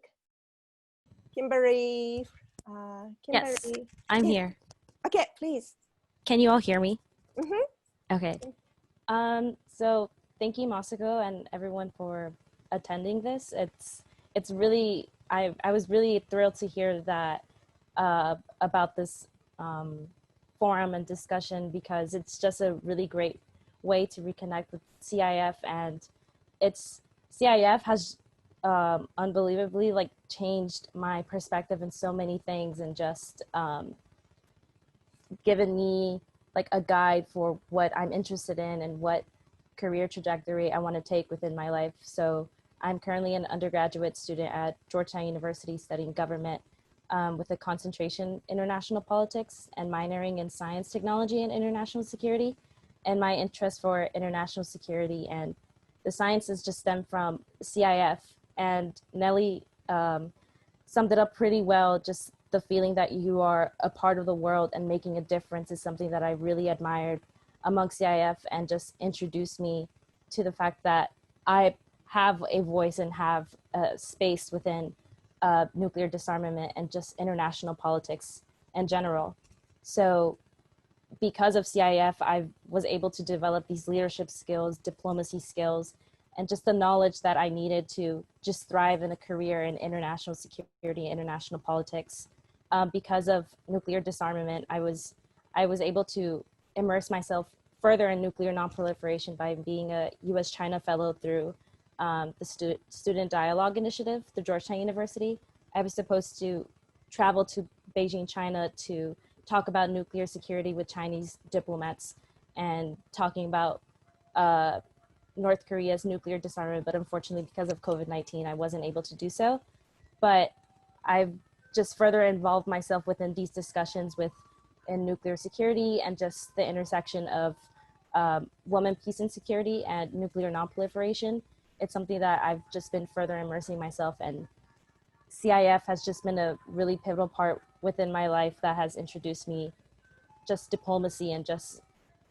Kimberly. Yes, I'm here. Okay, please. Can you all hear me? Mm-hmm. Okay. So thank you, Masako, and everyone for attending this. It's really, I was really thrilled to hear that about this forum and discussion, because it's just a really great way to reconnect with CIF, and CIF has unbelievably like changed my perspective in so many things, and just given me like a guide for what I'm interested in and what career trajectory I want to take within my life. So I'm currently an undergraduate student at Georgetown University studying government with a concentration in international politics and minoring in science, technology, and international security. And my interest for international security and the sciences just stemmed from CIF. And Nelly summed it up pretty well. Just the feeling that you are a part of the world and making a difference is something that I really admired among CIF, and just introduced me to the fact that I have a voice and have a space within nuclear disarmament and just international politics in general. So because of CIF, I was able to develop these leadership skills, diplomacy skills, and just the knowledge that I needed to just thrive in a career in international security, international politics. Because of nuclear disarmament, I was able to immerse myself further in nuclear nonproliferation by being a U.S.-China fellow through the Student Dialogue Initiative through Georgetown University. I was supposed to travel to Beijing, China to talk about nuclear security with Chinese diplomats and talking about North Korea's nuclear disarmament, but unfortunately because of COVID-19, I wasn't able to do so. But I've just further involved myself within these discussions in nuclear security and just the intersection of women, peace and security and nuclear nonproliferation. It's something that I've just been further immersing myself in. CIF has just been a really pivotal part within my life that has introduced me just diplomacy and just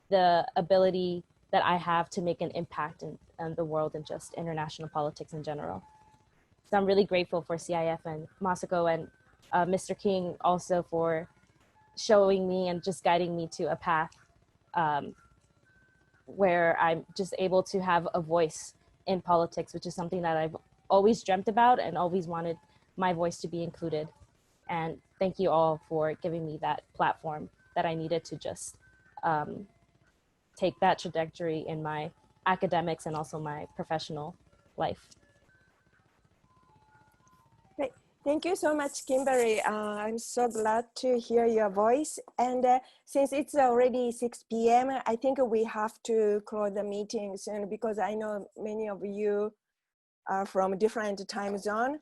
the ability that I have to make an impact in the world and just international politics in general. So I'm really grateful for CIF and Masako and Mr. King also for showing me and just guiding me to a path where I'm just able to have a voice in politics, which is something that I've always dreamt about and always wanted my voice to be included. And thank you all for giving me that platform that I needed to just take that trajectory in my academics and also my professional life. Great. Thank you so much, Kimberly. I'm so glad to hear your voice. And since it's already 6 p.m., I think we have to close the meeting soon because I know many of you are from different time zone.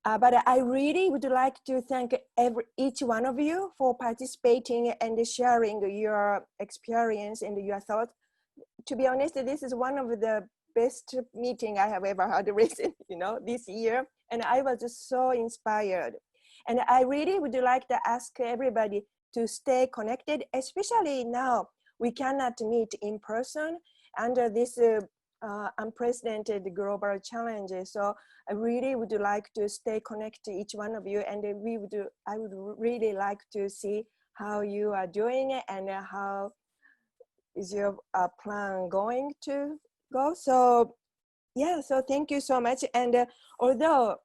But I really would like to thank each one of you for participating and sharing your experience and your thoughts. To be honest, this is one of the best meeting I have ever had recently, this year. And I was just so inspired. And I really would like to ask everybody to stay connected, especially now we cannot meet in person under this unprecedented global challenges. So I really would like to stay connected to each one of you, and I would really like to see how you are doing and how is your plan going to go. So yeah, so thank you so much. And although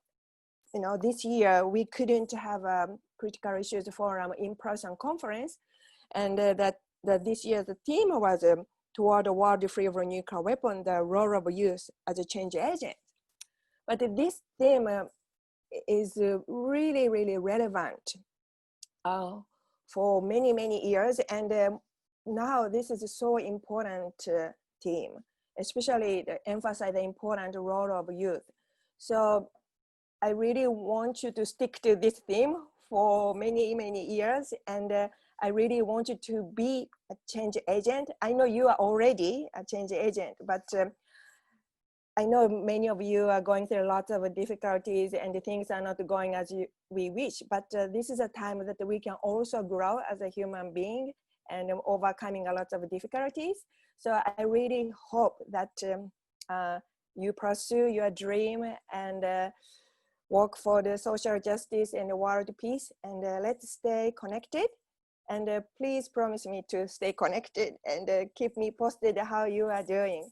this year we couldn't have a critical issues forum in-person conference, and that this year the theme was toward a world free of nuclear weapon, the role of youth as a change agent. But this theme is really, really relevant for many, many years. And now this is a so important theme, especially to emphasize the important role of youth. So I really want you to stick to this theme for many, many years. And I really want you to be a change agent. I know you are already a change agent, but I know many of you are going through lots of difficulties and things are not going as we wish, but this is a time that we can also grow as a human being and overcoming a lot of difficulties. So I really hope that you pursue your dream and work for the social justice and the world peace, and let's stay connected. And please promise me to stay connected and keep me posted how you are doing.